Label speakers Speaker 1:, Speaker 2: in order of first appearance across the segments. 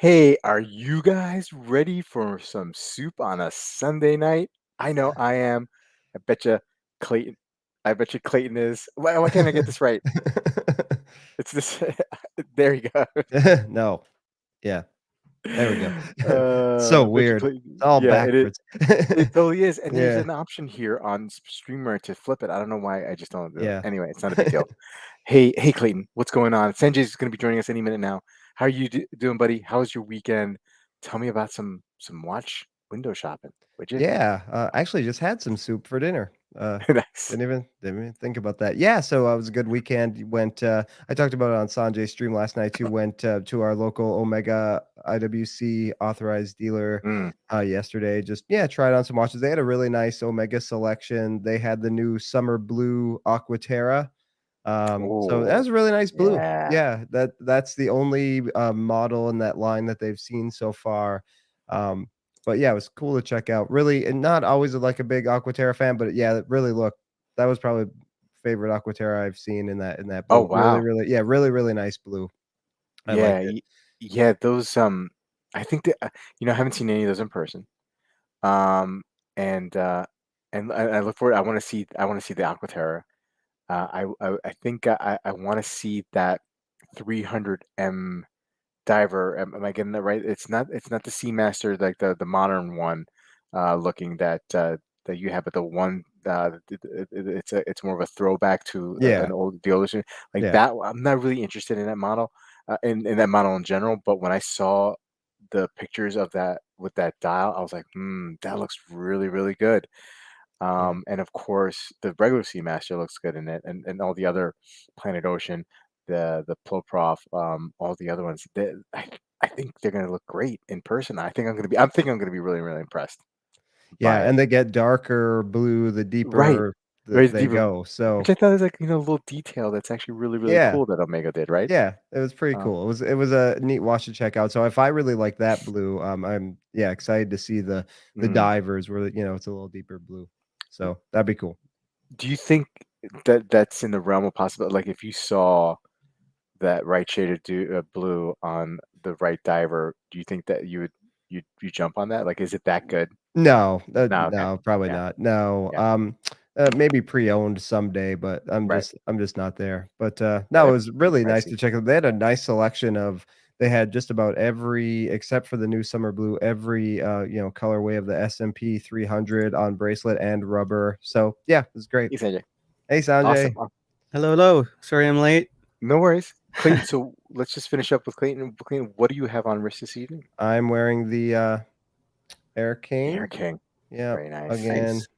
Speaker 1: Hey, are you guys ready for some soup on a Sunday night? I know I am. I bet you Clayton. I bet you Clayton is. Why can't I get this right? It's this. There you go.
Speaker 2: No. Yeah, there we go. So
Speaker 1: I bet you
Speaker 2: weird.
Speaker 1: Clayton.
Speaker 2: It's all
Speaker 1: Yeah, it is.
Speaker 2: backwards.
Speaker 1: It totally is. And there's
Speaker 2: Yeah,
Speaker 1: an option here on Streamer to flip it. I don't know why. I just don't do it.
Speaker 2: yeah.
Speaker 1: Anyway, it's not a big deal. Hey, Clayton, what's going on? Sanjay's going to be joining us any minute now. How are you doing, buddy? How was your weekend? Tell me about some watch window shopping, would you?
Speaker 2: Yeah, I actually just had some soup for dinner.
Speaker 1: Nice.
Speaker 2: Didn't even think about that. Yeah, so it was a good weekend. Went I talked about it on Sanjay's stream last night too. Went to our local Omega IWC authorized dealer
Speaker 1: Mm.
Speaker 2: yesterday. Just yeah, tried on some watches. They had a really nice Omega selection. They had the new summer blue Aquaterra. So that
Speaker 1: Oh,
Speaker 2: was a really nice blue.
Speaker 1: yeah.
Speaker 2: Yeah, that's the only model in that line that they've seen so far. Um, but yeah, it was cool to check out. Really, and not always like a big Aquaterra fan, but yeah, really look, that was probably favorite Aquaterra I've seen in that
Speaker 1: Oh,
Speaker 2: blue. Really,
Speaker 1: wow.
Speaker 2: really, yeah, really, really nice blue. I
Speaker 1: Yeah,
Speaker 2: liked it.
Speaker 1: yeah. Those I think that I haven't seen any of those in person. Um, and I look forward. I want to see the Aquaterra. I think I want to see that 300M diver. Am I getting that right? It's not the Seamaster like the modern one, looking that you have, but the one it's more of a throwback to
Speaker 2: Yeah,
Speaker 1: an old the older like
Speaker 2: yeah,
Speaker 1: that. I'm not really interested in that model, in that model in general. But when I saw the pictures of that with that dial, I was like, that looks really really good.
Speaker 2: yeah.
Speaker 1: And of course, the regular Seamaster looks good in it, and all the other Planet Ocean, the Ploprof, all the other ones. I think they're gonna look great in person. I think I'm gonna be really really impressed
Speaker 2: Yeah,
Speaker 1: by it.
Speaker 2: and they get darker blue the
Speaker 1: Right,
Speaker 2: deeper
Speaker 1: right,
Speaker 2: that
Speaker 1: it's
Speaker 2: they
Speaker 1: deeper,
Speaker 2: go.
Speaker 1: which
Speaker 2: So
Speaker 1: I thought was like a little detail that's actually really really
Speaker 2: yeah,
Speaker 1: cool that Omega did. Right.
Speaker 2: yeah, it was pretty
Speaker 1: Um,
Speaker 2: cool. It was a neat watch to check out. So if I really like that blue, I'm yeah excited to see the
Speaker 1: mm.
Speaker 2: divers where it's a little deeper blue. So that'd be cool.
Speaker 1: Do you think that that's in the realm of possible? Like, if you saw that right shade of blue on the right diver, do you think that you jump on that? Like, is it that good?
Speaker 2: No,
Speaker 1: No, okay.
Speaker 2: no, probably
Speaker 1: Yeah,
Speaker 2: not. No,
Speaker 1: yeah,
Speaker 2: maybe pre-owned someday, but I'm
Speaker 1: right.
Speaker 2: just I'm just not there. But
Speaker 1: Yeah,
Speaker 2: no, it
Speaker 1: that'd
Speaker 2: was
Speaker 1: be
Speaker 2: really nice
Speaker 1: pricey.
Speaker 2: to check out. They had a nice selection of. They had just about every, except for the new summer blue, every colorway of the S&P 300 on bracelet and rubber. So yeah, it was great.
Speaker 1: Thanks, AJ.
Speaker 2: Hey
Speaker 1: Awesome.
Speaker 2: Sanjay,
Speaker 3: Hello, hello. Sorry I'm late.
Speaker 1: No worries. Clayton, so let's just finish up with Clayton. Clayton, what do you have on wrist this evening?
Speaker 2: I'm wearing the Air
Speaker 1: The Air
Speaker 2: King.
Speaker 1: King.
Speaker 2: Yeah,
Speaker 1: Very nice.
Speaker 2: again.
Speaker 3: Nice.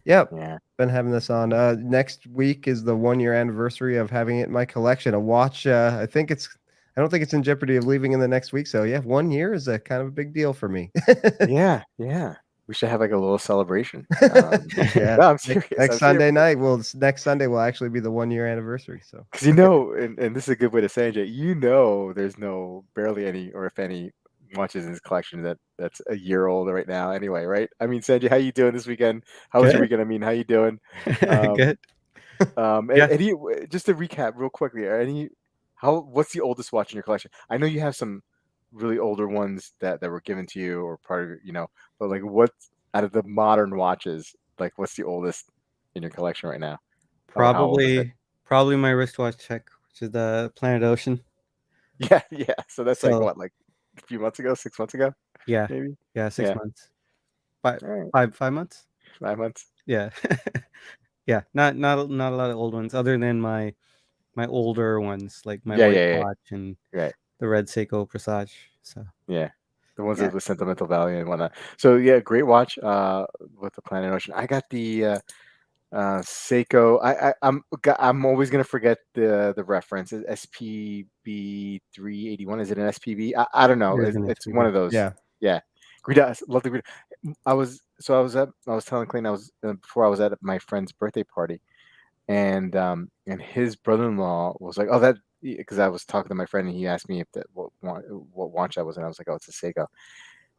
Speaker 2: Yep.
Speaker 1: Yeah.
Speaker 2: Been having this on. Next week is the 1 year anniversary of having it in my collection. A watch. I don't think it's in jeopardy of leaving in the next week. So yeah, 1 year is a kind of a big deal for me.
Speaker 1: Yeah, yeah. We should have like a little celebration.
Speaker 2: Yeah.
Speaker 1: No, I'm
Speaker 2: Next,
Speaker 1: serious.
Speaker 2: next
Speaker 1: I'm serious.
Speaker 2: Sunday night. Well, next Sunday will actually be the 1 year anniversary. So
Speaker 1: Because and this is a good way to say it, there's no barely any or if any watches in his collection that's a year old right now anyway, right? I mean, Sanjay, how you doing this weekend? How was your
Speaker 3: Good.
Speaker 1: weekend? I mean, how you doing? Um,
Speaker 3: Good. Yeah.
Speaker 1: just to recap real quickly, what's the oldest watch in your collection? I know you have some really older ones that were given to you or part of but like what's out of the modern watches, like what's the oldest in your collection right now? How old is it?
Speaker 3: Probably my wristwatch check, which is the Planet Ocean.
Speaker 1: Yeah, yeah. So that's like
Speaker 3: So
Speaker 1: what, like a few months ago, 6 months ago,
Speaker 3: yeah,
Speaker 1: maybe?
Speaker 3: yeah, six
Speaker 1: Yeah.
Speaker 3: months. Five
Speaker 1: All right.
Speaker 3: five 5 months?
Speaker 1: 5 months.
Speaker 3: Yeah. Yeah. Not a lot of old ones other than my older ones, like my
Speaker 1: Yeah,
Speaker 3: white
Speaker 1: yeah, yeah.
Speaker 3: watch and
Speaker 1: Right.
Speaker 3: the red Seiko Presage. So
Speaker 1: Yeah. The ones
Speaker 3: yeah.
Speaker 1: with sentimental value and whatnot. So yeah, great watch with the Planet Ocean. I got the Seiko. I'm always gonna forget the reference. It's SPB 381. Is it an SPB? I don't know.
Speaker 3: There's an
Speaker 1: It's one
Speaker 3: SPB.
Speaker 1: of those.
Speaker 2: yeah.
Speaker 1: Yeah. Greta, love the Greta. I was telling Clayton before I was at my friend's birthday party, and his brother-in-law was like, "Oh, that," because I was talking to my friend and he asked me if that what watch I was, and I was like, "Oh, it's a Seiko."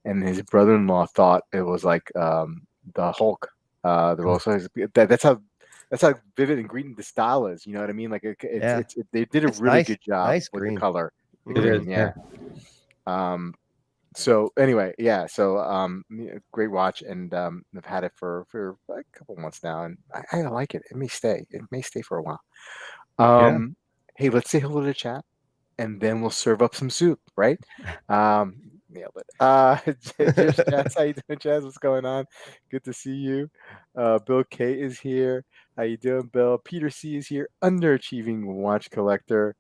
Speaker 1: And his brother-in-law thought it was like the Hulk, the
Speaker 3: Oh,
Speaker 1: Rolls Royce. That's how vivid and green the style is. You know what I mean? Like
Speaker 2: Yeah.
Speaker 1: they did a
Speaker 2: It's
Speaker 1: really
Speaker 2: nice.
Speaker 1: good job
Speaker 2: Nice
Speaker 1: with the
Speaker 2: green.
Speaker 1: color, the
Speaker 3: it
Speaker 2: Mhm.
Speaker 3: is.
Speaker 1: green.
Speaker 3: Yeah.
Speaker 1: Yeah, So anyway, yeah. So great watch, and I've had it for a couple months now, and I like it. It may stay. It may stay for a while.
Speaker 3: Yeah.
Speaker 1: Hey, let's say hello to chat, and then we'll serve up some soup, right? Nailed it. Just Chaz, how you doing, Chaz? What's going on? Good to see you. Bill K is here. How you doing, Bill? Peter C is here. Underachieving watch collector.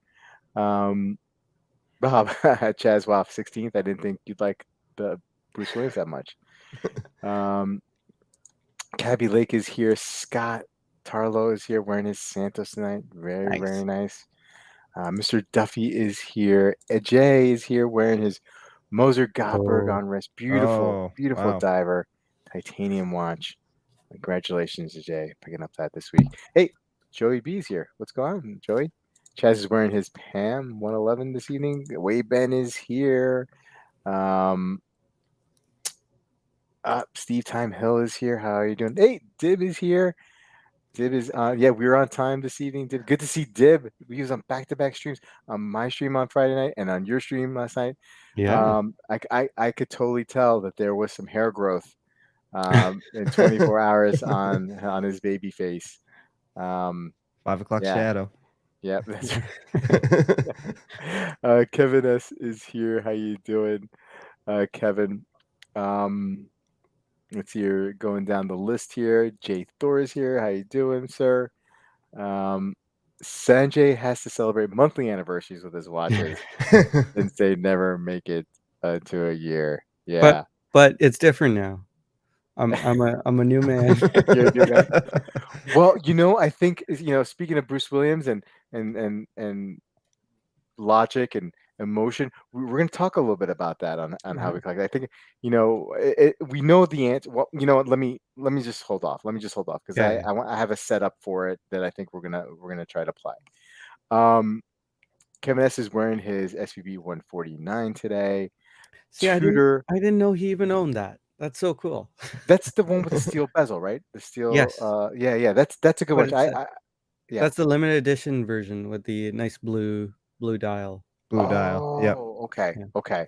Speaker 1: Um, Bob, Chaz, wow, 16th. I didn't think you'd like the Bruce Williams that much. Cabby Lake is here. Scott Tarlow is here wearing his Santos tonight. Very, very
Speaker 3: Nice.
Speaker 1: nice. Mr. Duffy is here. Ajay is here wearing his Moser Gottberg
Speaker 3: Oh,
Speaker 1: on wrist. Beautiful, beautiful
Speaker 2: wow.
Speaker 1: diver. Titanium watch. Congratulations, Ajay, picking up that this week. Hey, Joey B's here. What's going on, Joey? Chaz is wearing his Pam 111 this evening. Wade Ben is here. Steve Time Hill is here. How are you doing? Hey, Dib is here. Dib is yeah, we were on time this evening. Dib, good to see Dib. We was on back-to-back streams, on my stream on Friday night and on your stream last night.
Speaker 3: yeah.
Speaker 1: I could totally tell that there was some hair growth in 24 hours on his baby face.
Speaker 2: 5 o'clock
Speaker 1: Yeah,
Speaker 2: shadow.
Speaker 1: yeah, that's right. Kevin S is here. How you doing, Kevin? Let's see, you're going down the list here. Jay Thor is here. How you doing, sir? Sanjay has to celebrate monthly anniversaries with his watches since they never make it to a year.
Speaker 3: but
Speaker 1: Yeah,
Speaker 3: but it's different now. I'm a new man.
Speaker 1: you're a new man. Well, I think speaking of Bruce Williams and logic and emotion, we're going to talk a little bit about that on how we collect. I think we know the answer. Well, you know what? Let me just hold off. Let me just hold off because
Speaker 3: Yeah.
Speaker 1: I have a setup for it that I think we're gonna try to play. Um, Kevin S is wearing his SVB 149 today.
Speaker 3: See,
Speaker 1: Tudor.
Speaker 3: I didn't know he even owned that. That's so cool.
Speaker 1: That's the one with the steel bezel, right? The steel.
Speaker 3: Yes,
Speaker 1: Yeah. That's a good
Speaker 3: but
Speaker 1: watch.
Speaker 3: it's
Speaker 1: Yeah.
Speaker 3: that's the limited edition version with the nice blue dial.
Speaker 2: Blue dial. Yep.
Speaker 1: Oh, okay.
Speaker 3: Yeah.
Speaker 1: Okay.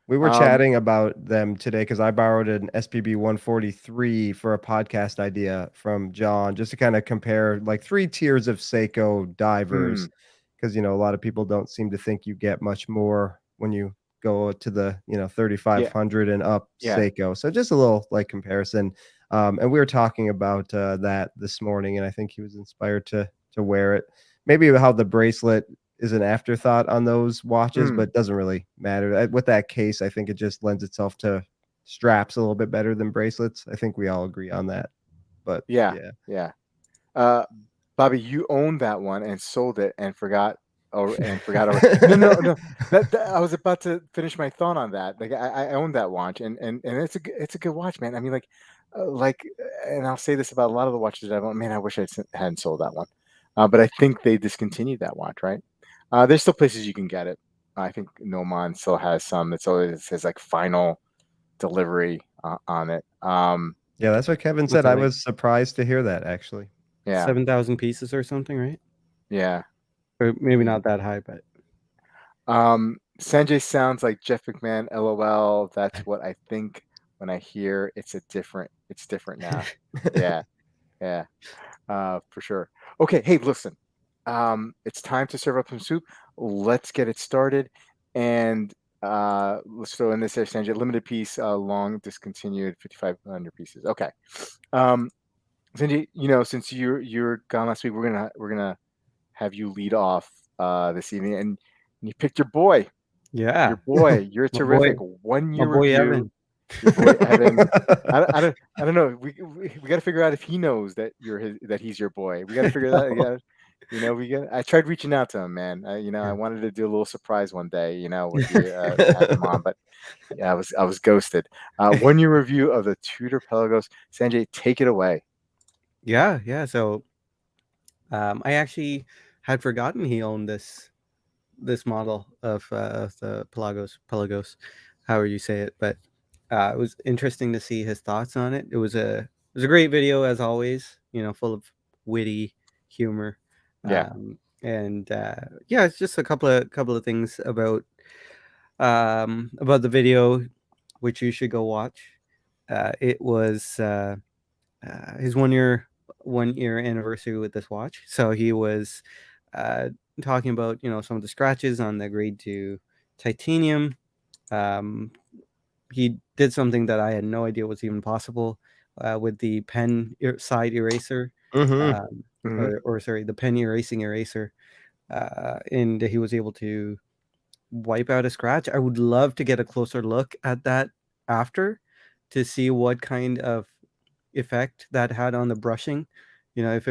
Speaker 2: We were
Speaker 1: Um,
Speaker 2: chatting about them today because I borrowed an SPB 143 for a podcast idea from John, just to kind of compare like 3 tiers of Seiko divers.
Speaker 1: mm,
Speaker 2: Because a lot of people don't seem to think you get much more when you go to the 3500 and up
Speaker 1: yeah.
Speaker 2: Seiko. So just a little like comparison. And we were talking about that this morning, and I think he was inspired to wear it. Maybe how the bracelet is an afterthought on those watches,
Speaker 1: Mm,
Speaker 2: but doesn't really matter. With that case, I think it just lends itself to straps a little bit better than bracelets. I think we all agree on that. But
Speaker 1: yeah.
Speaker 2: yeah.
Speaker 1: Yeah. Uh, Bobby, you owned that one and sold it and forgot. No. That I was about to finish my thought on that. Like I owned that watch, and it's a good watch, man. I mean, and I'll say this about a lot of the watches that I've owned. Man, I wish I hadn't sold that one. But I think they discontinued that watch, right? There's still places you can get it. I think Nomon still has some. It's always says like final delivery on it.
Speaker 2: Yeah, that's what Kevin
Speaker 3: What's
Speaker 2: said.
Speaker 3: it
Speaker 2: I
Speaker 3: like?
Speaker 2: was surprised to hear that actually.
Speaker 1: Yeah,
Speaker 3: 7,000 pieces or something, right?
Speaker 1: yeah.
Speaker 3: Or maybe not that high, but
Speaker 1: Sanjay sounds like Jeff McMahon. LOL. That's what I think when I hear it's different now. Yeah, yeah, for sure. Okay, hey, listen. It's time to serve up some soup. Let's get it started, and let's throw in this here, Sanjay. Limited piece, long discontinued, 5,500 pieces. Okay. Sanjay, since you're gone last week, we're gonna have you lead off this evening, and you picked your boy.
Speaker 3: yeah,
Speaker 1: Your boy, you're
Speaker 3: my boy,
Speaker 1: terrific. 1
Speaker 3: my
Speaker 1: year
Speaker 3: boy
Speaker 1: review.
Speaker 3: Evan.
Speaker 1: Your boy Evan. I don't know. We got to figure out if he knows that he's your boy. We got to figure that. Yeah, I tried reaching out to him, man. I wanted to do a little surprise one day. With you have him on, but yeah, I was ghosted. 1 year review of the Tudor Pelagos. Sanjay, take it away.
Speaker 3: Yeah. So, I actually had forgotten he owned this model of the Pelagos, however you say it. But it was interesting to see his thoughts on it. It was a great video as always. Full of witty humor,
Speaker 1: Yeah.
Speaker 3: and yeah, it's just a couple of things about about the video, which you should go watch. It was his 1 year anniversary with this watch. So he was uh, talking about some of the scratches on the grade 2 titanium. Um, he did something that I had no idea was even possible with the side eraser,
Speaker 2: Mm-hmm.
Speaker 3: or sorry, the pen erasing eraser, and he was able to wipe out a scratch. I would love to get a closer look at that after to see what kind of effect that had on the brushing. If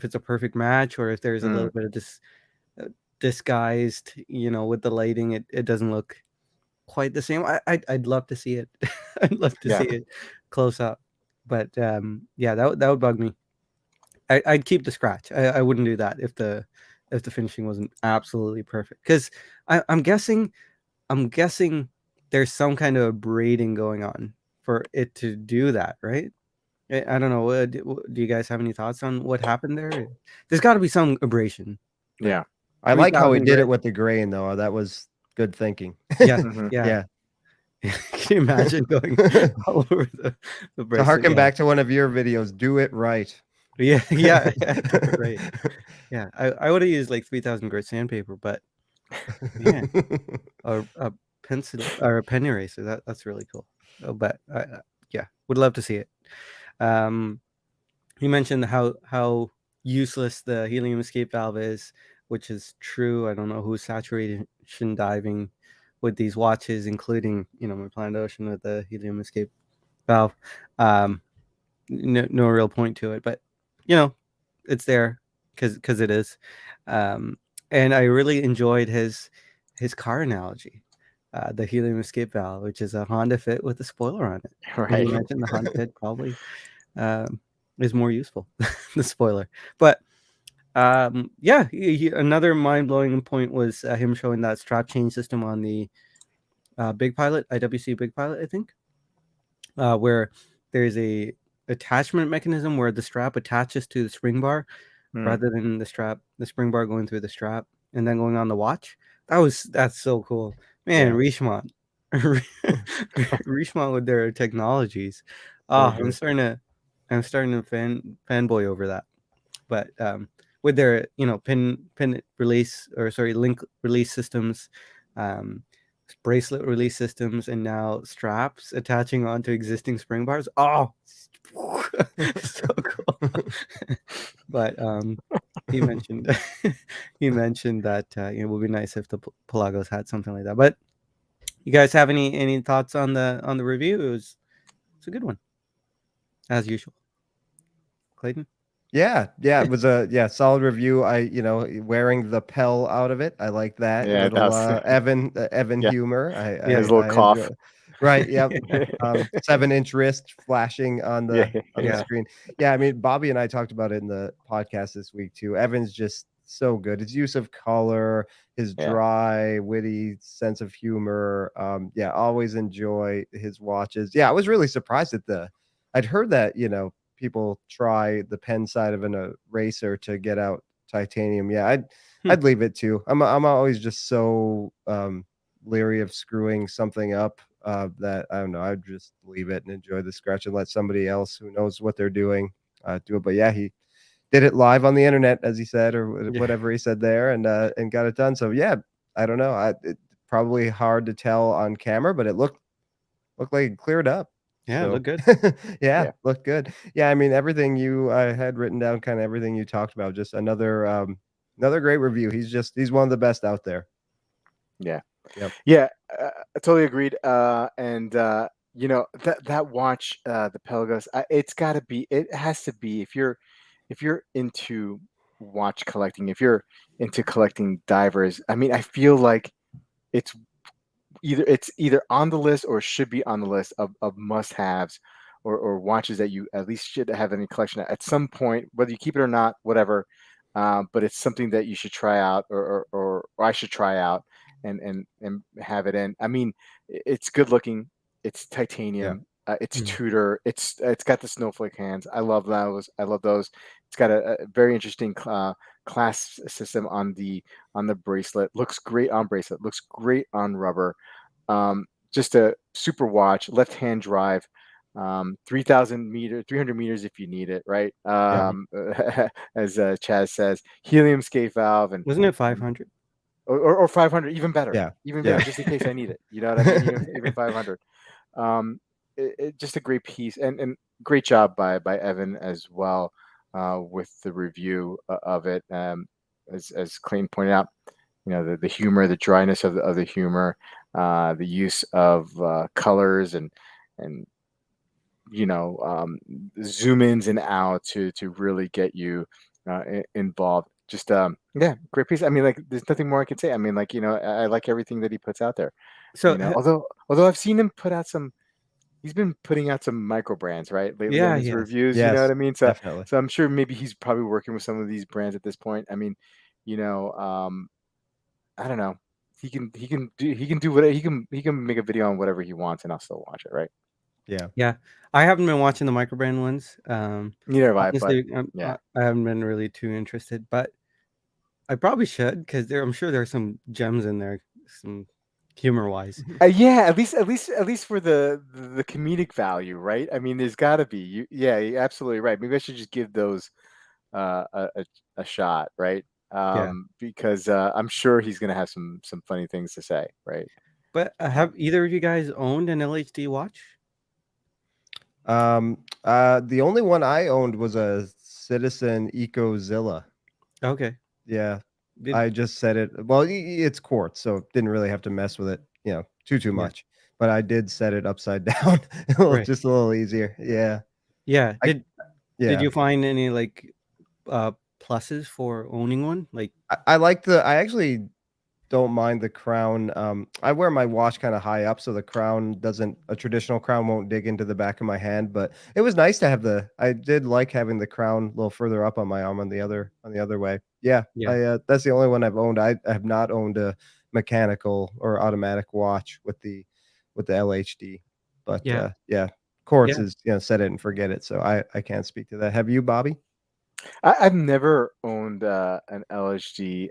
Speaker 3: it's a perfect match, or if there's a little bit of this disguised, with the lighting, it doesn't look quite the same. I'd love to see it. I'd love to see
Speaker 1: Yeah.
Speaker 3: it close up. But yeah, that would bug me. I'd keep the scratch. I wouldn't do that if the finishing wasn't absolutely perfect. Because I'm guessing there's some kind of braiding going on for it to do that, right? I don't know. Do you guys have any thoughts on what happened there? There's got to be some aberration.
Speaker 1: Yeah.
Speaker 2: I like how he
Speaker 3: 3,000
Speaker 2: did it
Speaker 3: grit.
Speaker 2: with the grain, though. That was good thinking.
Speaker 3: Yeah,
Speaker 1: Mhm.
Speaker 3: yeah.
Speaker 2: Yeah.
Speaker 3: Can you imagine going all over the
Speaker 2: To
Speaker 3: bracelet?
Speaker 2: harken back to one of your videos, do it right.
Speaker 3: Yeah, yeah, do it right. Yeah, I would have used like 3,000 grit sandpaper, but man, a pencil or a pen eraser, that's really cool. Oh, but yeah, would love to see it. Um, he mentioned how useless the helium escape valve is, which is true. I don't know who's saturation diving with these watches, including my Planet Ocean with the helium escape valve. Um, no real point to it, but it's there because it is. Um, and I really enjoyed his car analogy, the helium escape valve, which is a Honda Fit with a spoiler on it. And he
Speaker 1: Right.
Speaker 3: mentioned the Honda Fit probably um, is more useful, the spoiler. But yeah, another mind-blowing point was him showing that strap change system on the Big Pilot, IWC Big Pilot, I think, where there's a attachment mechanism where the strap attaches to the spring bar
Speaker 1: Mm.
Speaker 3: rather than the spring bar going through the strap and then going on the watch. That's so cool, man.
Speaker 1: Yeah.
Speaker 3: Richemont, Richemont with their technologies. Oh,
Speaker 1: Mhm.
Speaker 3: I'm starting to fanboy over that. But with their pin release, or sorry, link release systems, um, bracelet release systems, and now straps attaching onto existing spring bars. Oh, so cool. But he mentioned he mentioned that it would be nice if the Pelagos had something like that. But you guys have any thoughts on the review? It's a good one, as usual. Clayton.
Speaker 2: Yeah, it was a solid review. Wearing the Pell out of it. I like that
Speaker 1: Yeah,
Speaker 2: little
Speaker 1: that's
Speaker 2: Evan
Speaker 1: yeah.
Speaker 2: humor.
Speaker 3: Yeah.
Speaker 1: His little
Speaker 2: I
Speaker 1: cough.
Speaker 2: enjoy. Right, yep. 7-inch wrist flashing on
Speaker 1: Yeah.
Speaker 2: the
Speaker 3: Yeah.
Speaker 2: screen. Yeah, I mean, Bobby and I talked about it in the podcast this week too. Evan's just so good. His use of color, his
Speaker 1: Yeah.
Speaker 2: dry, witty sense of humor. Yeah, always enjoy his watches. Yeah, I was really surprised at I'd heard that, people try the pen side of an eraser to get out titanium. Yeah,
Speaker 3: Hmm.
Speaker 2: I'd leave it too. I'm always just so leery of screwing something up that I don't know. I'd just leave it and enjoy the scratch and let somebody else who knows what they're doing do it. But yeah, he did it live on the internet, as he said, or
Speaker 3: Yeah.
Speaker 2: whatever he said there, and got it done. So yeah, I don't know. Probably hard to tell on camera, but it looked like it cleared up.
Speaker 3: Yeah,
Speaker 2: So
Speaker 3: look good.
Speaker 2: yeah,
Speaker 1: Yeah.
Speaker 2: looked good. Yeah, I mean everything you had written down, kind of everything you talked about. Just another great review. He's one of the best out there.
Speaker 1: Yeah.
Speaker 2: Yep.
Speaker 1: Yeah. I totally agreed. And that watch, the Pelagos, it's got to be. It has to be if you're into watch collecting, if you're into collecting divers. I mean, I feel like it's it's either on the list or should be on the list of must-haves or watches that you at least should have in your collection at some point, whether you keep it or not, whatever. But it's something that you should try out, or I should try out and have it in. I mean, it's good looking. It's
Speaker 2: Yeah.
Speaker 1: titanium. It's
Speaker 3: Mm.
Speaker 1: Tudor. It's got the snowflake hands. I love those. I love those. It's got a very interesting clasp system on the bracelet. Looks great on bracelet. Looks great on rubber. Just a super watch, left hand drive. 300 meters if you need it, right?
Speaker 2: Yeah.
Speaker 1: As Chaz says, helium escape valve
Speaker 3: Wasn't it
Speaker 1: and
Speaker 3: 500?
Speaker 1: or 500, even better,
Speaker 2: Yeah.
Speaker 1: even
Speaker 2: Yeah.
Speaker 1: better, just in case I need it. You know what I mean? Even 500. Just a great piece, and great job by Evan as well with the review of it. As Clayton pointed out, the humor, the dryness of the humor, the use of colors and zoom ins and out to really get you involved. Just yeah, great piece. I mean, like, there's nothing more I can say. I mean, like, I like everything that he puts out there.
Speaker 3: So
Speaker 1: Although I've seen him put out he's been putting out some micro brands, right, lately on
Speaker 3: yeah,
Speaker 1: his
Speaker 3: yes.
Speaker 1: reviews. You know what
Speaker 2: Yes,
Speaker 1: I mean? So
Speaker 2: definitely.
Speaker 1: I'm sure maybe he's probably working with some of these brands at this point. I mean, you know, I don't know. He can do whatever he can make a video on whatever he wants, and I'll still watch it, right?
Speaker 2: Yeah.
Speaker 3: Yeah, I haven't been watching the microbrand ones.
Speaker 1: Neither have I, but
Speaker 3: Honestly,
Speaker 1: yeah.
Speaker 3: I haven't been really too interested, but I probably should because I'm sure there's some gems in there, some humor wise.
Speaker 1: Yeah, at least for the comedic value, right? I mean, there's got to be. Yeah, you're absolutely right. Maybe I should just give those a shot, right?
Speaker 3: Yeah,
Speaker 1: Because I'm sure he's gonna have some funny things to say, right?
Speaker 3: but
Speaker 1: Uh,
Speaker 3: have either of you guys owned an LHD watch?
Speaker 2: The only one I owned was a Citizen EcoZilla.
Speaker 3: Okay.
Speaker 2: Yeah.
Speaker 3: Did
Speaker 2: I just set it. Well, it's quartz, so didn't really have to mess with it, too
Speaker 3: yeah,
Speaker 2: much. But I did set it upside down, a little,
Speaker 3: right.
Speaker 2: just a little easier. Yeah.
Speaker 3: Yeah.
Speaker 2: I
Speaker 3: Did
Speaker 2: yeah.
Speaker 3: you find any like pluses for owning one? Like
Speaker 2: I like I actually don't mind the crown. I wear my watch kind of high up, so the crown doesn't a traditional crown won't dig into the back of my hand. But it was nice to have I did like having the crown a little further up on my arm on the other way. Yeah,
Speaker 3: yeah,
Speaker 2: I that's the only one I've owned. I have not owned a mechanical or automatic watch with the LHD. But
Speaker 3: yeah,
Speaker 2: yeah, quartz
Speaker 3: yeah.
Speaker 2: is set it and forget it. So I can't speak to that. Have you, Bobby?
Speaker 1: I've never owned an LHD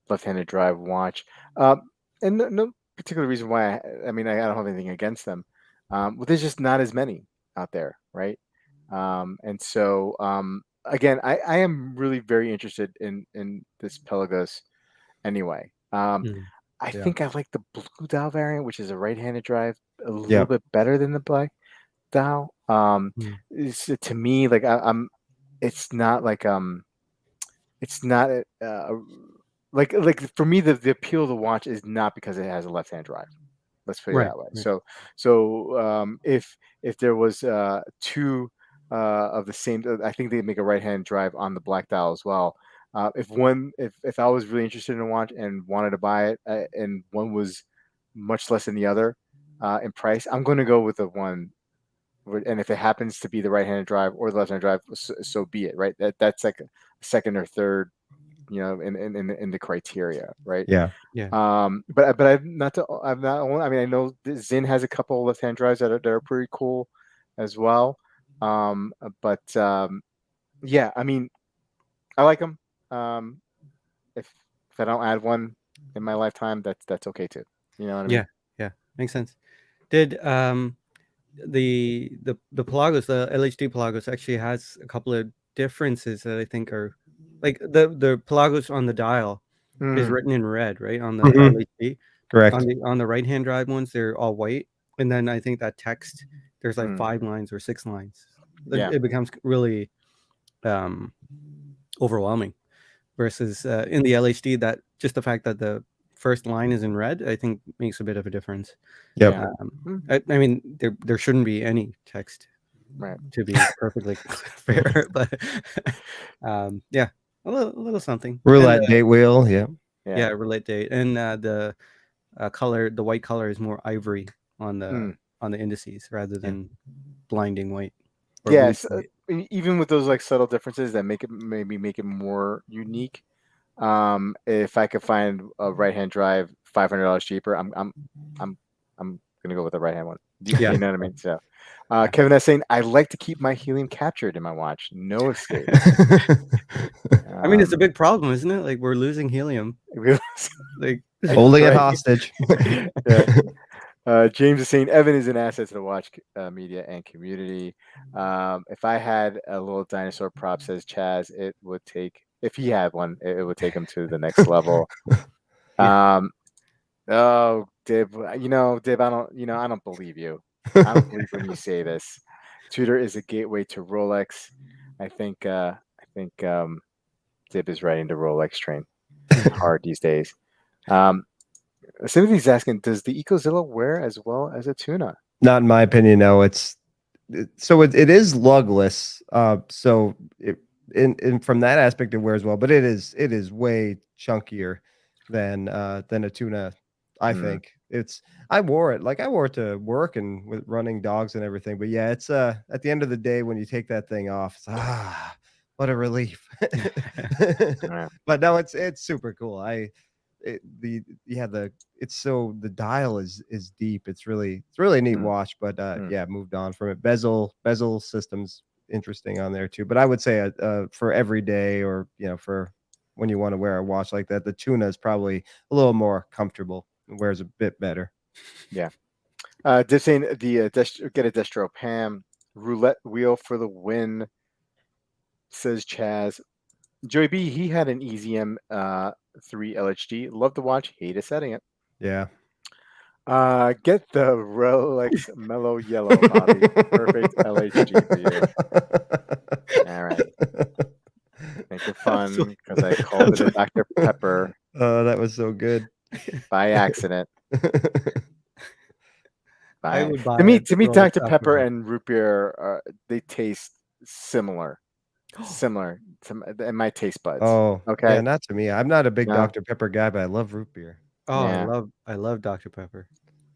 Speaker 1: left-handed drive watch, and no particular reason why. I mean, I don't have anything against them. But there's just not as many out there, right? And so again, I am really very interested in this Pelagos anyway.
Speaker 3: Mm,
Speaker 1: I
Speaker 2: Yeah.
Speaker 1: think I like the blue dial variant, which is a right-handed drive, a
Speaker 2: Yeah.
Speaker 1: little bit better than the black dial.
Speaker 3: mm,
Speaker 1: To me, like it's not like it's not like for me the appeal of the watch is not because it has a left hand drive. Let's put it
Speaker 3: right,
Speaker 1: that way.
Speaker 3: right.
Speaker 1: If there was two of the same, I think they'd make a right hand drive on the black dial as well. If I was really interested in a watch and wanted to buy it, and one was much less than the other in price, I'm going to go with the one. And if it happens to be the right-handed drive or the left-handed drive, so be it, right? That's like a second or third, in the criteria, right?
Speaker 2: Yeah.
Speaker 3: Yeah,
Speaker 1: But I've not owned. I mean, I know Zin has a couple of left-hand drives that are pretty cool as well. But yeah, I mean, I like them. Um, if I don't add one in my lifetime, that's okay too. You know what I mean?
Speaker 3: yeah, yeah. Makes sense. Did the Pelagos, the LHD Pelagos, actually has a couple of differences that I think are like the Pelagos on the dial is
Speaker 1: Mm,
Speaker 3: written in red, right? On the
Speaker 2: Mhm.
Speaker 3: LHD.
Speaker 2: Correct.
Speaker 3: On the right hand drive ones, they're all white. And then I think that text there's like
Speaker 1: mm,
Speaker 3: 5 lines or 6 lines.
Speaker 1: yeah.
Speaker 3: It becomes really um overwhelming. Versus in the LHD, that just the fact that the first line is in red, I think makes a bit of a difference.
Speaker 2: Yep.
Speaker 1: Yeah. Mm,
Speaker 3: I mean, there shouldn't be any text
Speaker 1: right.
Speaker 3: to be perfectly fair, but yeah, a little something. And
Speaker 2: Roulette date wheel. Yeah.
Speaker 3: yeah,
Speaker 1: Yeah.
Speaker 3: relate date, and the color, the white color is more ivory on
Speaker 1: Mm.
Speaker 3: the indices rather
Speaker 2: Yeah.
Speaker 3: than blinding white or bleeding
Speaker 1: Yes,
Speaker 3: white.
Speaker 1: even with those like subtle differences that maybe make it more unique. If I could find a right hand drive $500 cheaper, I'm gonna go with the right hand one.
Speaker 3: Yeah.
Speaker 1: You know what I mean? So, Kevin S saying, I like to keep my helium captured in my watch. No escape.
Speaker 3: I mean, it's a big problem, isn't it? Like we're losing helium. Like
Speaker 2: Holding it
Speaker 1: Right.
Speaker 2: hostage.
Speaker 1: Yeah. James is saying Evan is an asset to the watch media and community. If I had a little dinosaur prop, says Chaz, it would take, if he had one, it would take him to the next level. Oh, Dib, Dib, I don't believe you. I don't believe when you say this. Tudor is a gateway to Rolex. I think Dib is riding the Rolex train hard these days. Somebody's asking, does the Ecozilla wear as well as a tuna?
Speaker 2: Not in my opinion. No, it is lugless. So in from that aspect, it wears well, but it is way chunkier than a tuna. I think I wore it to work and with running dogs and everything. But yeah, it's at the end of the day when you take that thing off, it's, what a relief. But no, it's super cool. The dial is deep. It's really a neat watch. But yeah, moved on from it. Bezel systems interesting on there too. But I would say for every day, or for when you want to wear a watch like that, the tuna is probably a little more comfortable and wears a bit better.
Speaker 1: Yeah. Just saying the get a Destro Pam roulette wheel for the win, says Chaz. Joey B, he had an EZM 3 LHD. Love to watch, hated setting it.
Speaker 2: Yeah.
Speaker 1: Get the Rolex Mellow Yellow, Bobby. Perfect LHD for you. All right. Make it fun because I called it a Dr. Pepper.
Speaker 2: Oh, that was so good.
Speaker 1: By accident.
Speaker 3: I would buy
Speaker 1: to me,
Speaker 3: Rolex
Speaker 1: Dr.
Speaker 3: Dr.
Speaker 1: Pepper and root beer, they taste similar. Similar in my taste buds.
Speaker 2: Oh,
Speaker 1: okay.
Speaker 2: Yeah, not to me. I'm not a big
Speaker 1: No.
Speaker 2: Dr. Pepper guy, but I love root beer.
Speaker 3: Oh,
Speaker 1: Yeah.
Speaker 3: I love Dr. Pepper,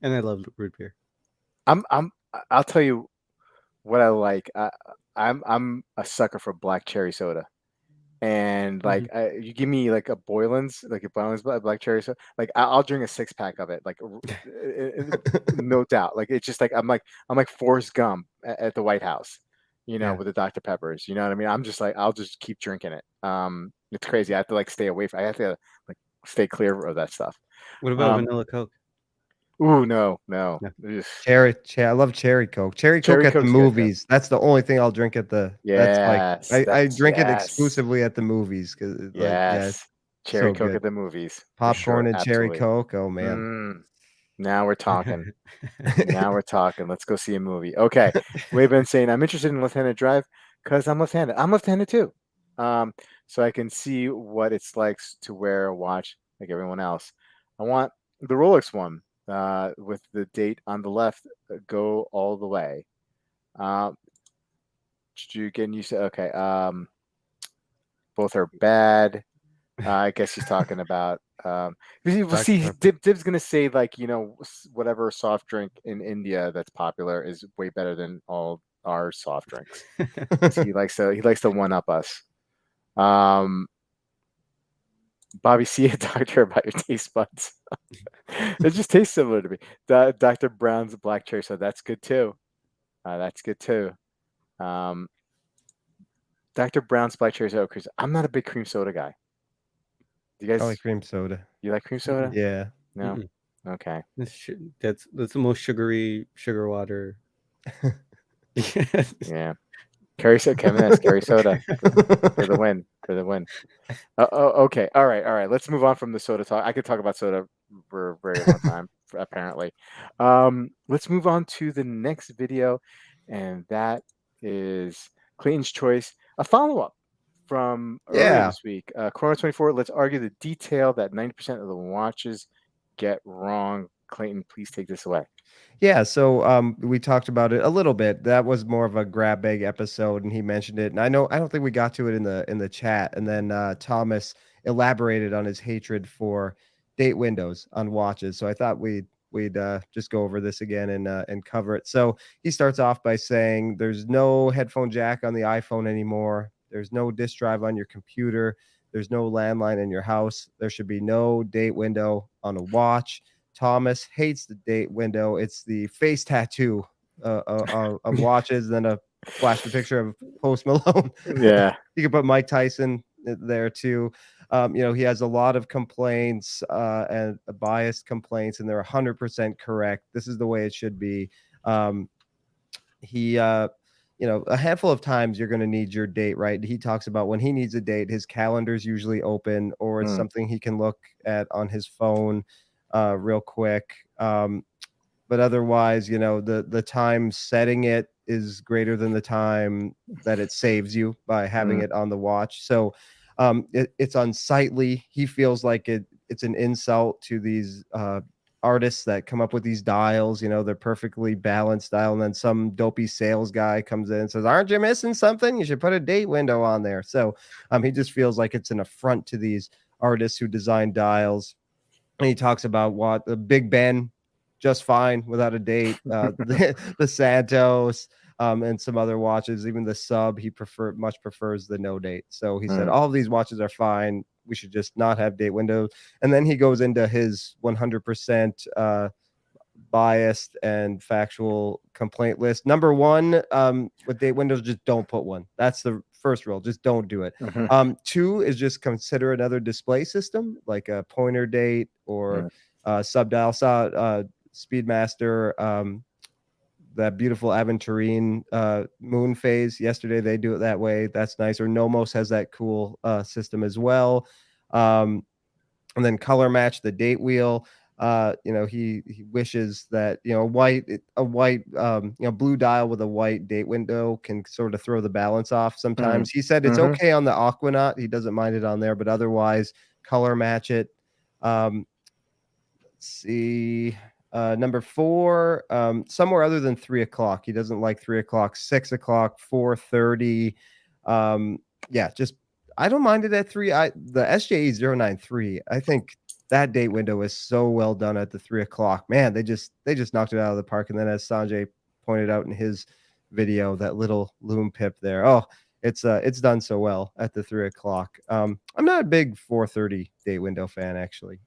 Speaker 3: and I love root beer.
Speaker 1: I'll tell you what I like. I'm a sucker for black cherry soda, and like you give me like a Boylan's black cherry soda, like I'll drink a 6-pack of it, like no doubt. Like it's just like I'm like Forrest Gump at the White House, with the Dr. Peppers. You know what I mean? I'm just like I'll just keep drinking it. It's crazy. I have to like stay away from. I have to like stay clear of that stuff.
Speaker 3: What about vanilla Coke?
Speaker 1: Ooh, no.
Speaker 2: Cherry. I love cherry Coke. Cherry Coke at the
Speaker 1: Coke's
Speaker 2: movies. Good, that's the only thing I'll drink at the.
Speaker 1: Yes,
Speaker 2: I drink it exclusively at the movies because
Speaker 1: cherry
Speaker 2: so
Speaker 1: Coke
Speaker 2: good.
Speaker 1: at the movies.
Speaker 2: Popcorn and
Speaker 1: absolutely.
Speaker 2: cherry Coke. Oh man.
Speaker 1: Now we're talking. Let's go see a movie. Okay. We've been saying I'm interested in left-handed drive because I'm left-handed. I'm left-handed too. So I can see what it's like to wear a watch like everyone else. I want the Rolex one with the date on the left. Go all the way. You getting used to? Okay. Both are bad. I guess he's talking about. We'll see. Dib's gonna say like whatever soft drink in India that's popular is way better than all our soft drinks. he likes to one up us. Bobby, see a doctor about your taste buds. It just tastes similar to me. Dr. Brown's black cherry, so that's good too. Dr. Brown's black cherry soda, because I'm not a big cream soda guy. Do you guys?
Speaker 2: I like cream soda.
Speaker 1: You like cream soda?
Speaker 2: Yeah.
Speaker 1: No. Okay.
Speaker 3: That's the most sugary sugar water.
Speaker 1: Yeah. Kevin S. Carry soda for the win. Okay. All right. Let's move on from the soda talk. I could talk about soda for a very long time, apparently. Let's move on to the next video, and that is Clayton's choice, a follow-up from earlier this week. Chrono24, let's argue the detail that 90% of the watches get wrong. Clayton, please take this away.
Speaker 2: Yeah, so we talked about it a little bit. That was more of a grab bag episode, and he mentioned it. And I don't think we got to it in the chat. And then Thomas elaborated on his hatred for date windows on watches. So I thought we'd just go over this again and cover it. So he starts off by saying there's no headphone jack on the iPhone anymore. There's no disk drive on your computer. There's no landline in your house. There should be no date window on a watch. Thomas hates the date window. It's the face tattoo of watches, then a flash the picture of Post Malone.
Speaker 1: Yeah.
Speaker 2: You can put Mike Tyson there too. He has a lot of complaints and biased complaints, and they're 100% correct. This is the way it should be. He a handful of times you're going to need your date, right? He talks about when he needs a date, his calendar's usually open, or it's something he can look at on his phone real quick. But otherwise, the time setting it is greater than the time that it saves you by having it on the watch. So it's unsightly. He feels like it's an insult to these artists that come up with these dials. They're perfectly balanced dial, and then some dopey sales guy comes in and says, "Aren't you missing something? You should put a date window on there." So he just feels like it's an affront to these artists who design dials. And he talks about what the Big Ben just fine without a date, the Santos, and some other watches, even the Sub, he much prefers the no date. So he said all of these watches are fine. We should just not have date windows. And then he goes into his 100% biased and factual complaint list. Number one, with date windows, just don't put one. That's the first rule. Just don't do it. Two is just consider another display system, like a pointer date or sub dial. Saw Speedmaster, that beautiful Aventurine moon phase yesterday. They do it that way. That's nice. Or Nomos has that cool system as well. And then color match the date wheel. He wishes that a white blue dial with a white date window can sort of throw the balance off sometimes. He said it's okay on the Aquanaut. He doesn't mind it on there, but otherwise color match it. Let's see. Number 4, somewhere other than 3 o'clock. He doesn't like 3 o'clock, 6 o'clock, 4:30. Just I don't mind it at 3. The SJE 093. I think that date window is so well done at the 3 o'clock. Man, they just knocked it out of the park. And then, as Sanjay pointed out in his video, that little loom pip there. Oh, it's done so well at the 3 o'clock. I'm not a big 4:30 date window fan, actually.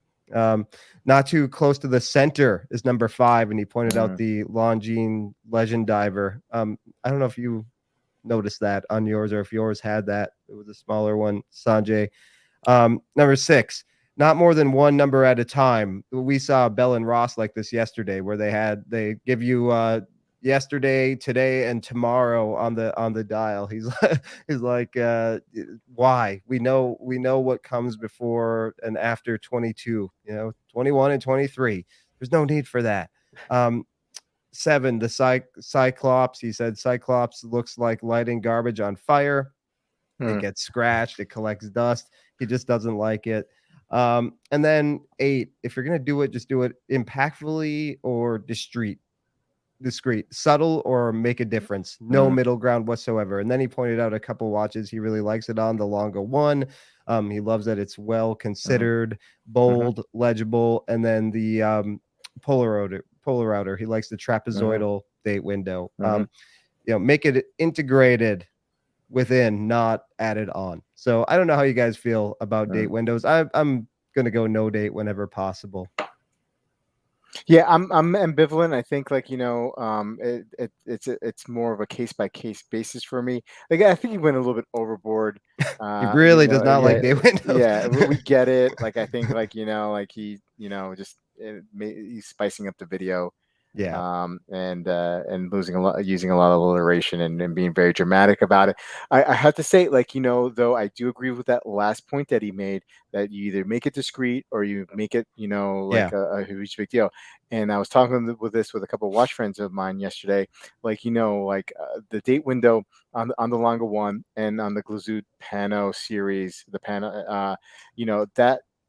Speaker 2: Not too close to the center is number 5, and he pointed out the Longines Legend Diver. I don't know if you noticed that on yours or if yours had that. It was a smaller one, Sanjay. Number 6, not more than one number at a time. We saw Bell and Ross like this yesterday, where they give you yesterday, today, and tomorrow on the dial. He's like, why? We know what comes before and after 22, 21 and 23. There's no need for that. 7, the Cyclops. He said Cyclops looks like lighting garbage on fire. It gets scratched, it collects dust. He just doesn't like it. And then 8, if you're gonna do it, just do it impactfully or discreet, subtle, or make a difference. No middle ground whatsoever. And then he pointed out a couple watches he really likes it on. The Longa 1, he loves that it's well considered, bold, legible. And then the polar outer, he likes the trapezoidal date window. Make it integrated within, not added on. So I don't know how you guys feel about date windows. I'm gonna go no date whenever possible.
Speaker 1: Yeah, I'm ambivalent. I think it's more of a case by case basis for me. Like I think he went a little bit overboard.
Speaker 2: He really does not like date windows.
Speaker 1: Yeah, we get it. Like I think he just he's spicing up the video.
Speaker 2: Yeah.
Speaker 1: And using a lot of alliteration and being very dramatic about it. I have to say, though, I do agree with that last point that he made, that you either make it discreet or you make it, a huge big deal. And I was talking with a couple of watch friends of mine yesterday, the date window on the Longa 1 and on the Glazud Pano series, the Pano,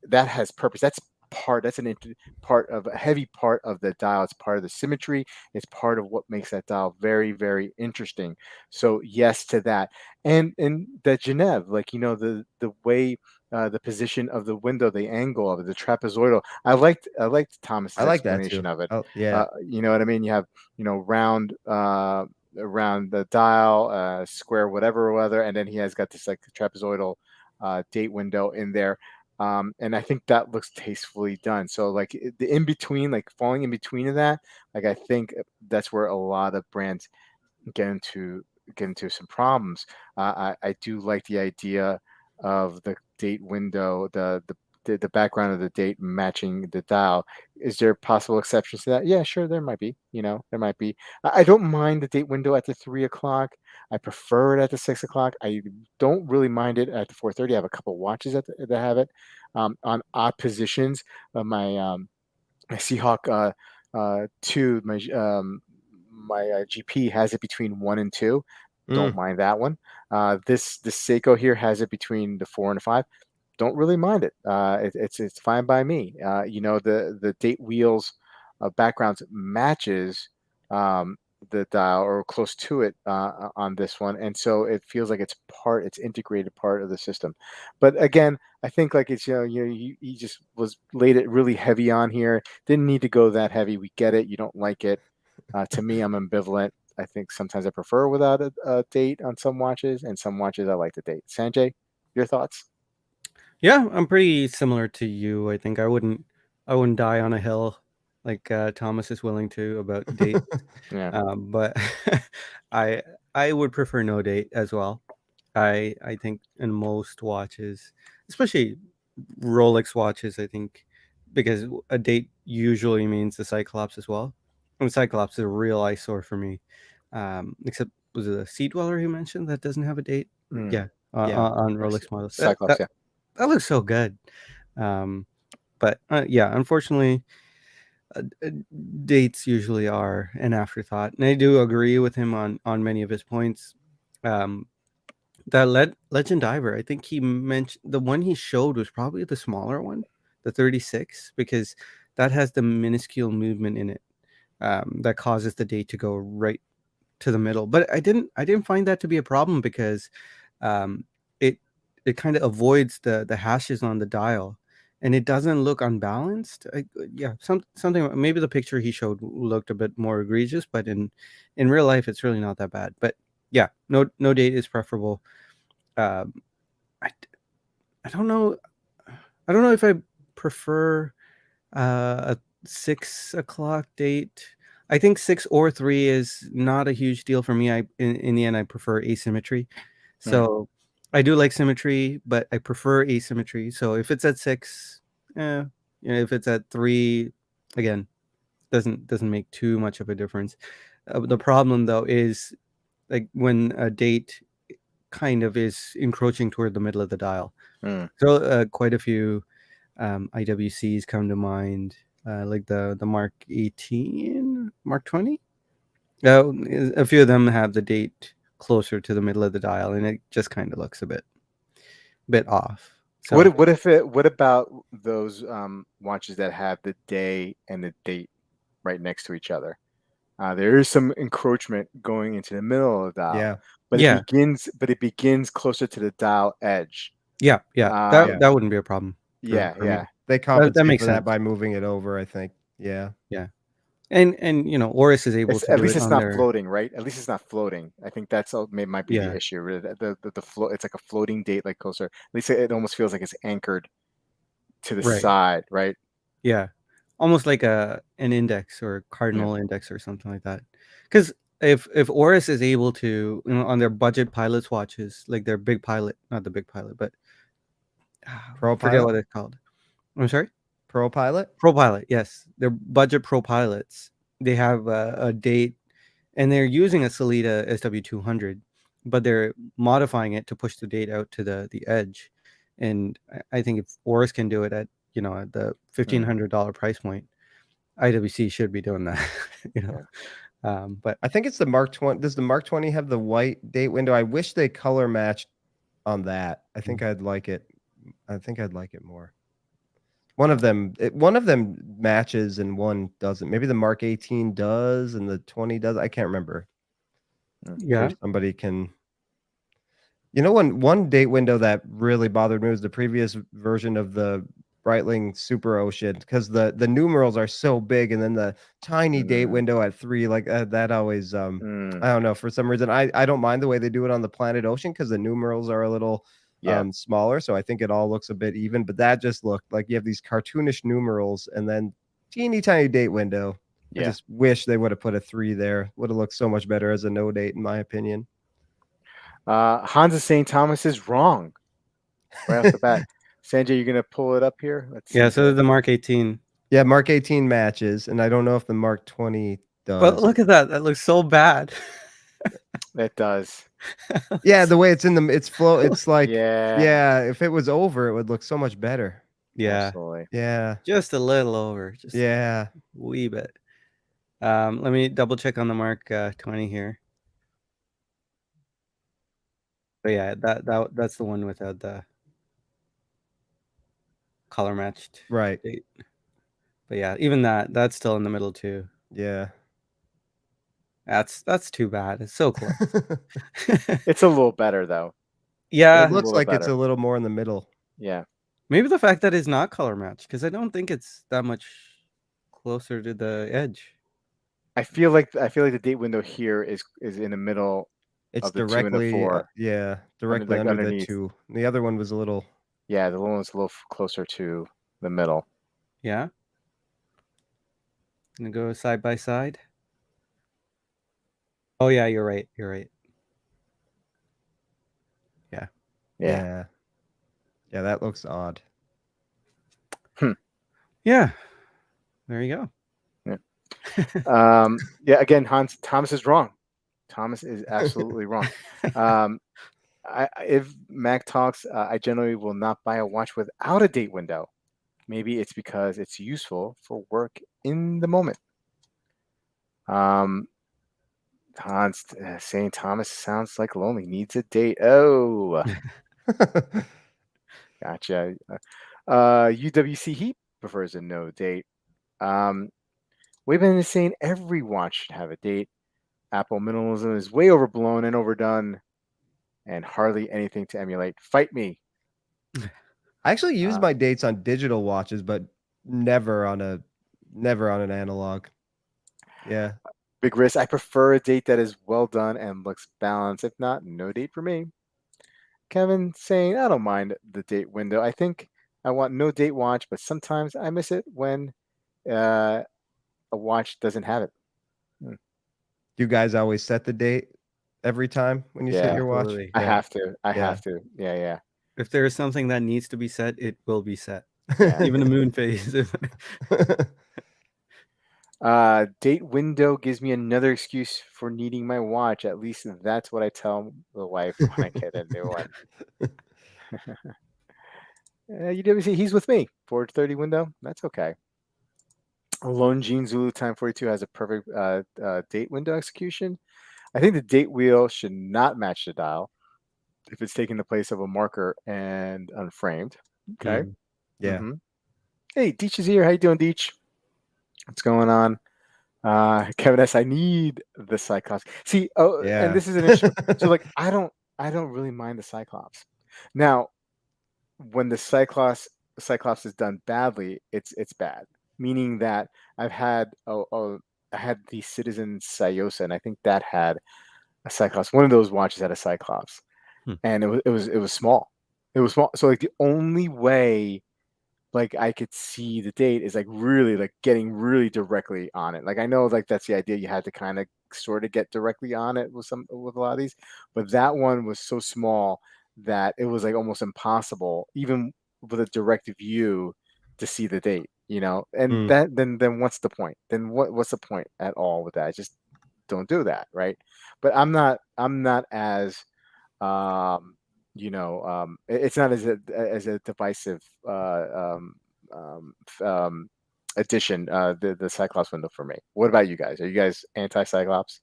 Speaker 1: that has purpose. That's a heavy part of the dial. It's part of the symmetry. It's part of what makes that dial very, very interesting. So yes to that. And the Genève, the way, the position of the window, the angle of it, the trapezoidal. I liked Thomas's
Speaker 2: I like that
Speaker 1: explanation
Speaker 2: too.
Speaker 1: of it.
Speaker 2: Oh, yeah.
Speaker 1: You know what I mean? You have round around the dial, square, whatever, and then he has got this like trapezoidal date window in there. And I think that looks tastefully done. So like the in between, like falling in between of that, like I think that's where a lot of brands get into some problems. I do like the idea of the date window, the background of the date matching the dial. Is there possible exceptions to that? Yeah, sure, there might be. There might be. I don't mind the date window at the 3 o'clock. I prefer it at the 6 o'clock. I don't really mind it at the 4:30. I have a couple watches that have it on odd positions. My Seahawk 2, my GP has it between 1 and 2. Don't
Speaker 2: Mm.
Speaker 1: mind that one. This Seiko here has it between the 4 and 5. Don't really mind it. It's fine by me. The date wheels backgrounds matches um, the dial or close to it on this one, and so it feels like it's integrated part of the system. But again, I think like it's he just was laid it really heavy on here. Didn't need to go that heavy. We get it. You don't like it. To me, I'm ambivalent. I think sometimes I prefer without a date on some watches, and some watches I like the date. Sanjay, your thoughts?
Speaker 3: Yeah, I'm pretty similar to you. I think I wouldn't die on a hill like Thomas is willing to about dates.
Speaker 1: Yeah.
Speaker 3: But I I would prefer no date as well. I think in most watches, especially Rolex watches, I think because a date usually means the Cyclops as well. And Cyclops is a real eyesore for me. Except was it a Sea Dweller you mentioned that doesn't have a date?
Speaker 1: Mm.
Speaker 3: Yeah,
Speaker 2: Yeah.
Speaker 3: on
Speaker 1: Or
Speaker 3: Rolex models.
Speaker 1: Cyclops, yeah.
Speaker 3: That looks so good. Um, but yeah, unfortunately, uh, dates usually are an afterthought, and I do agree with him on many of his points. Um, that Legend Diver, I think he mentioned the one he showed was probably the smaller one, the 36, because that has the minuscule movement in it that causes the date to go right to the middle. But I didn't find that to be a problem because um, it it kind of avoids the hashes on the dial, and it doesn't look unbalanced. Yeah, something maybe the picture he showed looked a bit more egregious, but in real life it's really not that bad. But yeah, no date is preferable. Um, I I don't know. I don't know if I prefer a 6 o'clock date. I think 6 or 3 is not a huge deal for me. In the end, I prefer asymmetry.
Speaker 1: Mm.
Speaker 3: So I do like symmetry, but I prefer asymmetry. So if it's at 6, if it's at 3, again, doesn't make too much of a difference. The problem though is like when a date kind of is encroaching toward the middle of the dial.
Speaker 1: Mm.
Speaker 3: So quite a few IWCs come to mind, like the Mark 18, Mark 20. A few of them have the date closer to the middle of the dial, and it just kind of looks a bit off. So
Speaker 1: What about those watches that have the day and the date right next to each other? There is some encroachment going into the middle of the dial,
Speaker 2: Yeah.
Speaker 1: but
Speaker 3: yeah,
Speaker 1: it begins closer to the dial edge.
Speaker 3: yeah, that
Speaker 2: Yeah.
Speaker 1: Um,
Speaker 3: that wouldn't be a problem
Speaker 1: yeah,
Speaker 3: for me.
Speaker 1: yeah.
Speaker 2: They
Speaker 3: That
Speaker 2: compensate
Speaker 3: makes
Speaker 2: for that
Speaker 3: sense.
Speaker 2: by moving it over, I think. Yeah.
Speaker 3: Yeah, and Oris is able
Speaker 1: It's
Speaker 3: to
Speaker 1: at
Speaker 3: do
Speaker 1: least
Speaker 3: it
Speaker 1: it's
Speaker 3: on
Speaker 1: not
Speaker 3: their
Speaker 1: floating, right? At least it's not floating. I think that's might be the
Speaker 3: yeah,
Speaker 1: issue. Really. The float. It's like a floating date, like closer. At least it almost feels like it's anchored to the
Speaker 3: right.
Speaker 1: side, right?
Speaker 3: Yeah, almost like an index or
Speaker 1: Yeah.
Speaker 3: cardinal index or something like that. Because if Oris is able to, on their budget pilots watches, like their big pilot, not the big pilot, but
Speaker 2: Pro
Speaker 3: forget
Speaker 2: Pilot?
Speaker 3: what it's called. I'm sorry,
Speaker 2: Pro Pilot?
Speaker 3: Pro Pilot. Yes, their budget Pro Pilots. They have a date, and they're using a Salida SW200, but they're modifying it to push the date out to the edge. And I think if Oris can do it at the
Speaker 1: Mm,
Speaker 3: $1,500 price point, IWC should be doing that, you know.
Speaker 1: yeah.
Speaker 3: But
Speaker 2: I think it's the Mark 20. Does the Mark 20 have the white date window? I wish they color matched on that. I think I'd like it. I think I'd like it more. One of them matches and one doesn't. Maybe the Mark 18 does and the 20 does. I can't remember.
Speaker 1: Mm.
Speaker 3: yeah,
Speaker 2: If somebody can, one date window that really bothered me was the previous version of the Breitling Super Ocean because the numerals are so big, and then the tiny date
Speaker 1: Mm,
Speaker 2: window at 3, like that always
Speaker 1: mm,
Speaker 2: I don't know, for some reason I don't mind the way they do it on the Planet Ocean because the numerals are a little
Speaker 1: Yeah.
Speaker 2: smaller. So I think it all looks a bit even, but that just looked like you have these cartoonish numerals and then teeny tiny date window. I
Speaker 1: Yeah.
Speaker 2: just wish they would have put a 3 there. Would have looked so much better as a no date, in my opinion.
Speaker 1: Hans is saying Thomas is wrong right off the bat. Sanjay, you're gonna pull it up here. Let's see.
Speaker 3: Yeah, so the Mark 18.
Speaker 2: Yeah, Mark 18 matches, and I don't know if the Mark 20 does.
Speaker 3: But look at that. That looks so bad.
Speaker 1: It does.
Speaker 2: Yeah, the way it's in the it's like
Speaker 1: Yeah.
Speaker 2: if it was over, it would look so much better.
Speaker 3: Yeah,
Speaker 1: Absolutely.
Speaker 2: Yeah.
Speaker 3: just a little over. Just
Speaker 2: Yeah.
Speaker 3: a wee bit. Let me double check on the Mark 20 here. But yeah, that's the one without the color matched
Speaker 2: Right.
Speaker 3: date. But yeah, even that's still in the middle too.
Speaker 2: Yeah.
Speaker 3: That's too bad. It's so close.
Speaker 1: It's a little better though.
Speaker 3: Yeah,
Speaker 2: It looks
Speaker 1: little
Speaker 2: like it's
Speaker 1: better.
Speaker 2: a little more in the middle.
Speaker 1: Yeah.
Speaker 3: maybe the fact that it's not color matched, because I don't think it's that much closer to the edge.
Speaker 1: I feel like the date window here is in the middle
Speaker 2: It's
Speaker 1: of the 2 and the
Speaker 2: directly
Speaker 1: 4.
Speaker 2: directly
Speaker 1: like,
Speaker 2: under the
Speaker 1: underneath.
Speaker 2: 2. The other one was a little
Speaker 1: Yeah, the little one's a little closer to the middle.
Speaker 3: Yeah. Gonna go side by side. Oh yeah, you're right. You're right.
Speaker 1: Yeah.
Speaker 2: Yeah, that looks odd.
Speaker 3: Yeah. There you go.
Speaker 1: Yeah, again, Thomas is wrong. Thomas is absolutely wrong. If Mac talks, I generally will not buy a watch without a date window. Maybe it's because it's useful for work in the moment. Hans saying Thomas sounds like lonely, needs a date. Oh, gotcha. UWC Heat prefers a no date. Wayman is saying every watch should have a date. Apple minimalism is way overblown and overdone, and hardly anything to emulate. Fight me.
Speaker 2: I actually use my dates on digital watches, but never on an analog. Yeah.
Speaker 1: Big risk. I prefer a date that is well done and looks balanced. If not, no date for me. Kevin saying, I don't mind the date window. I think I want no date watch, but sometimes I miss it when a watch doesn't have it.
Speaker 2: Do you guys always set the date every time when you set your watch?
Speaker 3: Absolutely.
Speaker 1: I
Speaker 2: Yeah.
Speaker 1: have to. I have to. Yeah.
Speaker 3: If there is something that needs to be set, it will be set.
Speaker 1: Yeah.
Speaker 3: Even the moon phase.
Speaker 1: Date window gives me another excuse for needing my watch. At least that's what I tell the wife when I get a new one. UWC, he's with me. 4:30 window. That's okay. Lone Jean Zulu Time 42 has a perfect date window execution. I think the date wheel should not match the dial if it's taking the place of a marker and unframed. Okay.
Speaker 2: Yeah.
Speaker 1: Mm-hmm. Hey, Deech is here. How you doing, Deech? What's going on? Kevin S. I need the Cyclops. See,
Speaker 2: Yeah.
Speaker 1: and this is an issue. So, like, I don't really mind the Cyclops. Now, when the Cyclops is done badly, it's bad. Meaning that I've had I had the Citizen Sayosa, and I think that had a Cyclops. One of those watches had a Cyclops, and it was small. It was small. So like the only way like I could see the date is like really like getting really directly on it. Like I know like that's the idea. You had to kind of sort of get directly on it with a lot of these, but that one was so small that it was like almost impossible, even with a direct view, to see the date. You know, and that then what's the point? Then what's the point at all with that? Just don't do that, right? But I'm not as it's not as a divisive addition, the Cyclops window for me. What about you guys? Are you guys anti-Cyclops?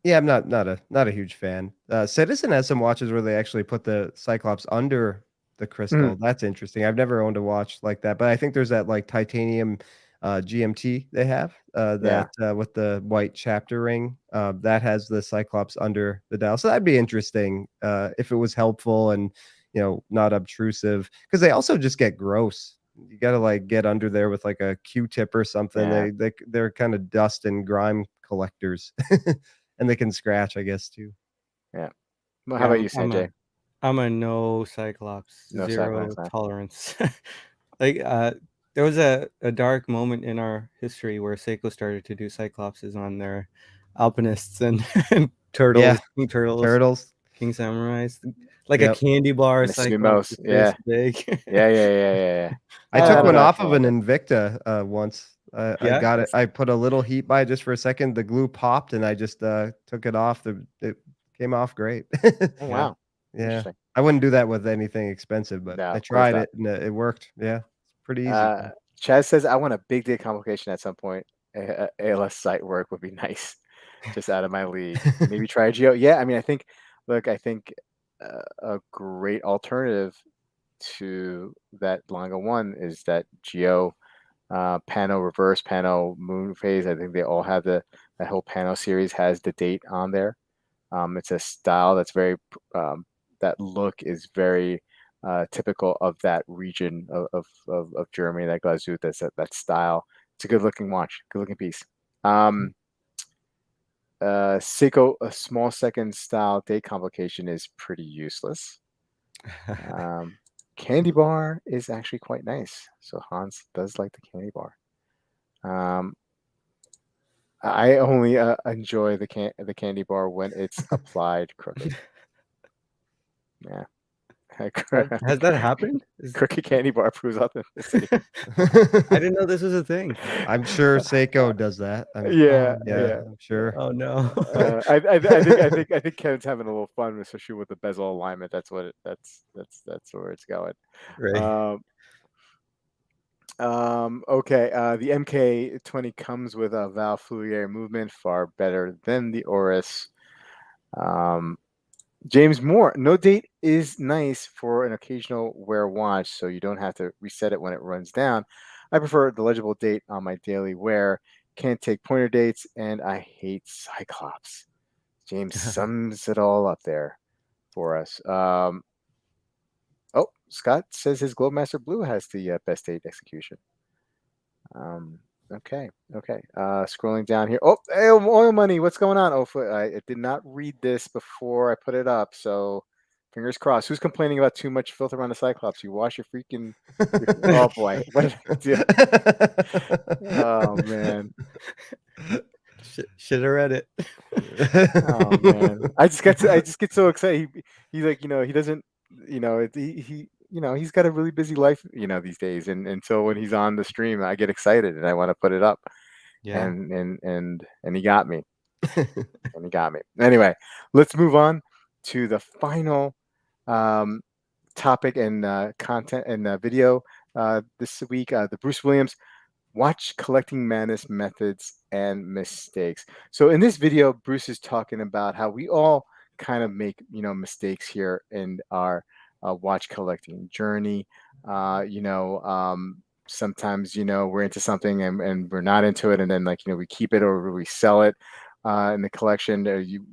Speaker 2: Yeah, I'm not a huge fan. Citizen has some watches where they actually put the Cyclops under the crystal. That's interesting. I've never owned a watch like that, but I think there's that like titanium GMT they have that with the white chapter ring that has the Cyclops under the dial. So that'd be interesting if it was helpful and not obtrusive, because they also just get gross. You got to like get under there with like a Q-tip or something.
Speaker 1: Yeah.
Speaker 2: They're kind of dust and grime collectors. And they can scratch, I guess, too.
Speaker 1: Yeah. Well, how about you, Sanjay?
Speaker 3: I'm a no Cyclops,
Speaker 1: No
Speaker 3: zero
Speaker 1: Cyclops.
Speaker 3: tolerance. Like there was a dark moment in our history where Seiko started to do Cyclopses on their alpinists and, and
Speaker 2: Yeah,
Speaker 3: King Turtles,
Speaker 2: turtles.
Speaker 3: King Samurais, like a
Speaker 2: Yep.
Speaker 3: candy bar
Speaker 1: And the
Speaker 3: Cyclops
Speaker 1: Sumos.
Speaker 3: is this
Speaker 1: Yeah.
Speaker 3: big.
Speaker 1: Yeah.
Speaker 2: I took
Speaker 1: don't
Speaker 2: one
Speaker 1: know. I
Speaker 2: off
Speaker 1: kinda
Speaker 2: of an
Speaker 1: like it.
Speaker 2: Invicta once. I
Speaker 3: Yeah,
Speaker 2: got it. I put a little heat by just for a second. The glue popped, and I just took it off. It came off great.
Speaker 1: Oh
Speaker 3: yeah.
Speaker 1: wow.
Speaker 2: Yeah,
Speaker 1: Interesting.
Speaker 2: I wouldn't do that with anything expensive, but
Speaker 1: No,
Speaker 2: I
Speaker 1: of course
Speaker 2: tried
Speaker 1: not.
Speaker 2: it and it worked. Yeah, it's pretty easy.
Speaker 1: Uh, Chaz says I want a big day complication at some point. ALS site work would be nice, just out of my league. Maybe try Geo. Yeah, I mean, I think. Look, I think a great alternative to that Langa one is that Geo Pano reverse Pano moon phase. I think they all have that whole Pano series has the date on there. It's a style that's very that look is very typical of that region of Germany, that Glazut, that style. It's a good looking watch, good looking piece. Seiko, a small second style date complication is pretty useless. Candy bar is actually quite nice. So Hans does like the candy bar. I only enjoy the candy bar when it's applied crooked. Yeah.
Speaker 3: Has that happened?
Speaker 1: Crooked candy bar proves authenticity.
Speaker 3: I didn't know this was a thing.
Speaker 2: I'm sure Seiko does that.
Speaker 1: Yeah,
Speaker 3: Oh
Speaker 2: Yeah,
Speaker 1: yeah.
Speaker 3: no.
Speaker 2: I'm sure.
Speaker 3: Oh no.
Speaker 1: I think Kevin's having a little fun, especially with the bezel alignment. That's what that's where it's going.
Speaker 3: Right.
Speaker 1: Um, okay. The MK20 comes with a Val Foulier movement, far better than the Oris. Um, James Moore, no date is nice for an occasional wear watch, so you don't have to reset it when it runs down. I prefer the legible date on my daily wear. Can't take pointer dates, and I hate Cyclops. James sums it all up there for us. Oh, Scott says his Globemaster Blue has the best date execution. Okay. Scrolling down here. Oh, hey, oil money. What's going on? Oh, I did not read this before I put it up, so fingers crossed. Who's complaining about too much filth around the Cyclops? You wash your freaking. Oh boy, what did I do? Oh man.
Speaker 3: Should have read it.
Speaker 1: Oh man. I just get so excited. He's like, he doesn't, he's got a really busy life, these days, and so when he's on the stream, I get excited and I want to put it up.
Speaker 3: Yeah.
Speaker 1: And he got me. And he got me. Anyway, let's move on to the final topic and content and video this week. The Bruce Williams watch collecting madness methods and mistakes. So in this video, Bruce is talking about how we all kind of make mistakes here in our watch collecting journey. Sometimes we're into something and we're not into it, and then we keep it or we sell it in the collection.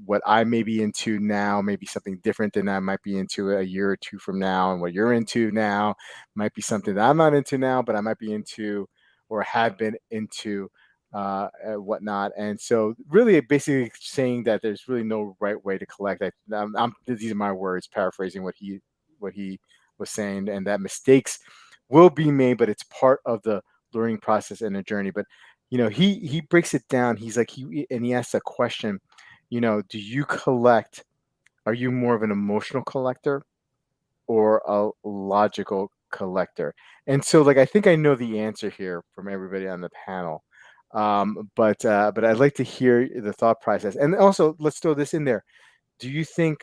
Speaker 1: What I may be into now may be something different than I might be into a year or two from now, and what you're into now might be something that I'm not into now, but I might be into or had been into and whatnot. And so really basically saying that there's really no right way to collect. These are my words, paraphrasing what he was saying, and that mistakes will be made, but it's part of the learning process and the journey. But he breaks it down. He's like he asks a question, do you collect, are you more of an emotional collector or a logical collector? And so I think I know the answer here from everybody on the panel. But I'd like to hear the thought process. And also let's throw this in there. Do you think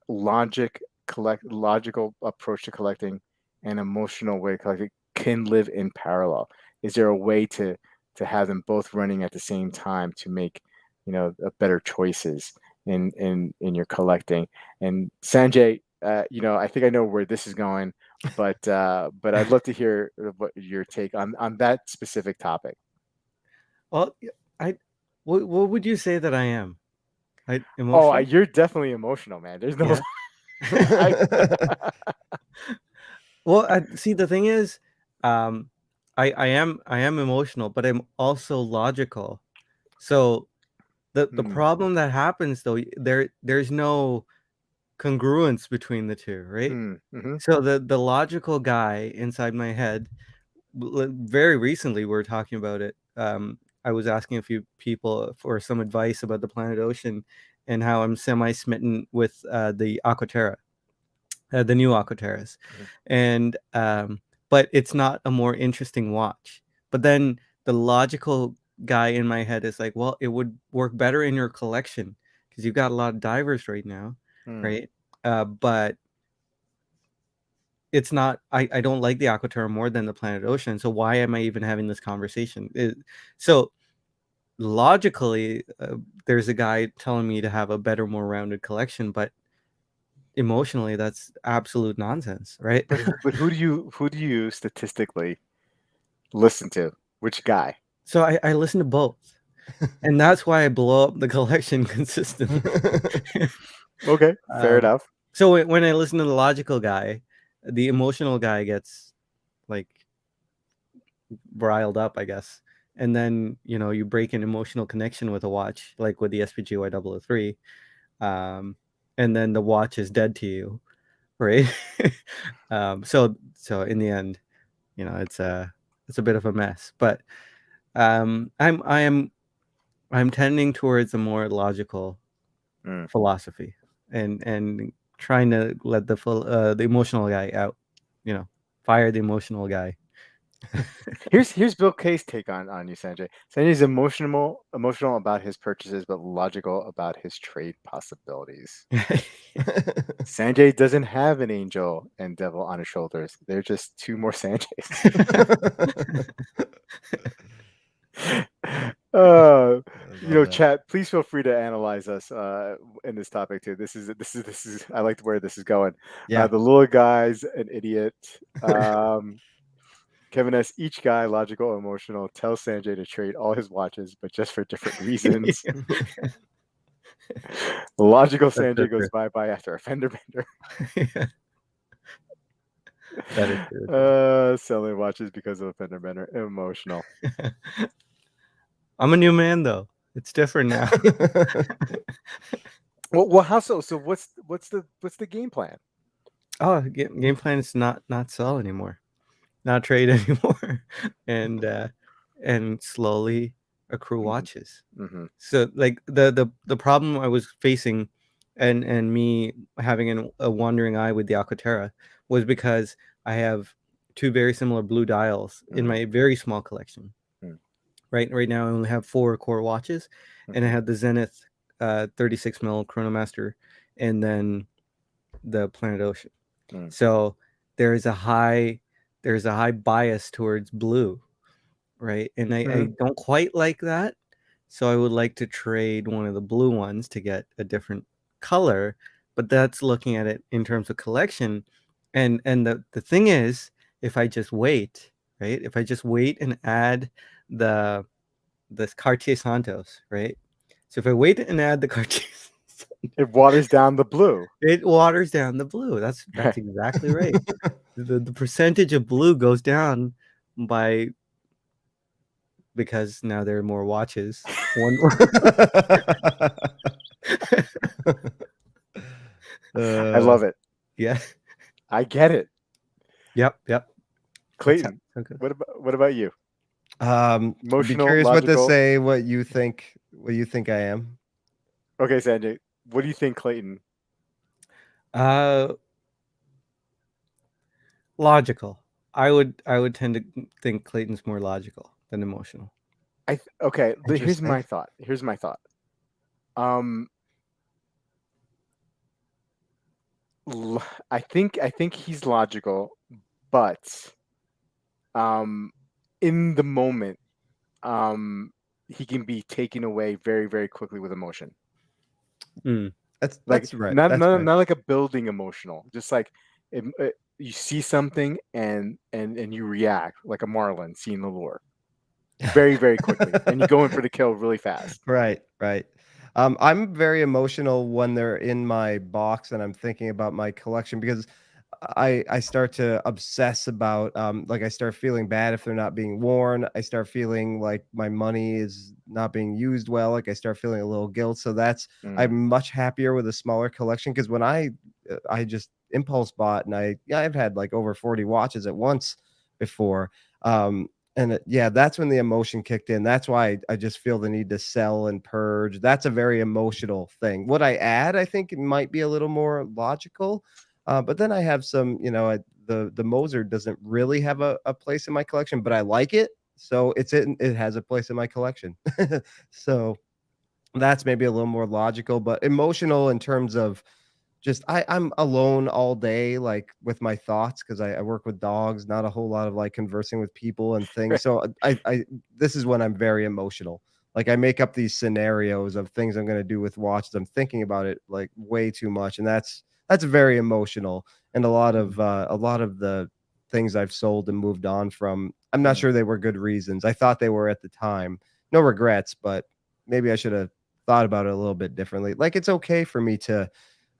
Speaker 1: logical approach to collecting and emotional way to collecting can live in parallel? Is there a way to have them both running at the same time to make better choices in your collecting? And Sanjay, I think I know where this is going, but I'd love to hear what your take on that specific topic.
Speaker 3: Well, what would you say that I am?
Speaker 1: Oh,
Speaker 3: Emotional?
Speaker 1: you're definitely emotional, man. There's no.
Speaker 3: Yeah. Well, see, the thing is, I am emotional, but I'm also logical. So the problem that happens though, there's no congruence between the two, right?
Speaker 1: Mm-hmm.
Speaker 3: So the logical guy inside my head, very recently we were talking about it. I was asking a few people for some advice about the planet Ocean and how I'm semi-smitten with the Aquaterra, the new Aquaterras.
Speaker 1: Mhm.
Speaker 3: And but it's not a more interesting watch. But then the logical guy in my head is like, well, it would work better in your collection because you've got a lot of divers right now, right? But it's not, I don't like the Aquaterra more than the planet Ocean, so why am I even having this conversation? So logically, there's a guy telling me to have a better, more rounded collection, but emotionally that's absolute nonsense, right?
Speaker 1: But who do you statistically listen to? Which guy?
Speaker 3: So I listen to both, and that's why I blow up the collection consistently.
Speaker 1: Okay, fair enough.
Speaker 3: So when I listen to the logical guy, the emotional guy gets like riled up, I guess. And then, you break an emotional connection with a watch, like with the SPGY 003, and then the watch is dead to you, right? So in the end, it's a bit of a mess. But I'm tending towards a more logical philosophy, and trying to let the emotional guy out, fire the emotional guy.
Speaker 1: Here's Bill K's take on you, Sanjay. Sanjay's emotional about his purchases, but logical about his trade possibilities. Sanjay doesn't have an angel and devil on his shoulders. They're just two more Sanjays. Chat, please feel free to analyze us in this topic too. This is I like where this is going.
Speaker 2: Yeah.
Speaker 1: The little guy's an idiot. Kevin S. Each guy, logical, emotional, tells Sanjay to trade all his watches, but just for different reasons. Logical Sanjay goes bye-bye after a fender bender.
Speaker 3: That is true.
Speaker 1: Selling watches because of a fender bender. Emotional.
Speaker 3: I'm a new man though. It's different now.
Speaker 1: Well, how so? So what's the game plan?
Speaker 3: Oh, game plan is not sell anymore, not trade anymore, and slowly accrue watches.
Speaker 1: Mm-hmm.
Speaker 3: So like the problem I was facing, and me having a wandering eye with the Aquaterra, was because I have two very similar blue dials in my very small collection. Right now I only have 4 core watches, and I have the Zenith 36 mil Chronomaster, and then the Planet Ocean. So there's a high bias towards blue, right? And I don't quite like that. So I would like to trade one of the blue ones to get a different color, but that's looking at it in terms of collection. And the thing is, if I just wait, right? If I just wait and add this Cartier Santos, right? So if I wait and add the Cartier,
Speaker 1: it waters down the blue.
Speaker 3: It waters down the blue. That's exactly right. The percentage of blue goes down because now there are more watches.
Speaker 1: I love it.
Speaker 3: Yeah,
Speaker 1: I get it.
Speaker 3: Yep.
Speaker 1: Clayton, what about you?
Speaker 2: Emotional, be curious logical. What to say. What you think I am.
Speaker 1: Okay, Sanjay, what do you think, Clayton?
Speaker 3: Logical. I would tend to think Clayton's more logical than emotional.
Speaker 1: Okay, here's my thought. I think he's logical, but in the moment, he can be taken away very, very quickly with emotion.
Speaker 2: That's right.
Speaker 1: Not like a building emotional, just like you see something and you react like a marlin seeing the lure very, very quickly, and you go in for the kill really fast.
Speaker 2: Right. I'm very emotional when they're in my box and I'm thinking about my collection, because I start to obsess about like I start feeling bad if they're not being worn. I start feeling like my money is not being used well. Like I start feeling a little guilt. So I'm much happier with a smaller collection, because when I I just impulse bought, and I've had like over 40 watches at once before. Yeah, that's when the emotion kicked in. That's why I just feel the need to sell and purge. That's a very emotional thing. What I add, I think it might be a little more logical. But then I have some, the Moser doesn't really have a place in my collection, but I like it. So it has a place in my collection. So that's maybe a little more logical, but emotional in terms of just I'm alone all day, like with my thoughts, because I work with dogs, not a whole lot of like conversing with people and things. So I this is when I'm very emotional. Like I make up these scenarios of things I'm gonna do with watches. I'm thinking about it like way too much, and that's very emotional. And a lot of the things I've sold and moved on from, I'm not sure they were good reasons. I thought they were at the time. No regrets, but maybe I should have thought about it a little bit differently. Like it's okay for me to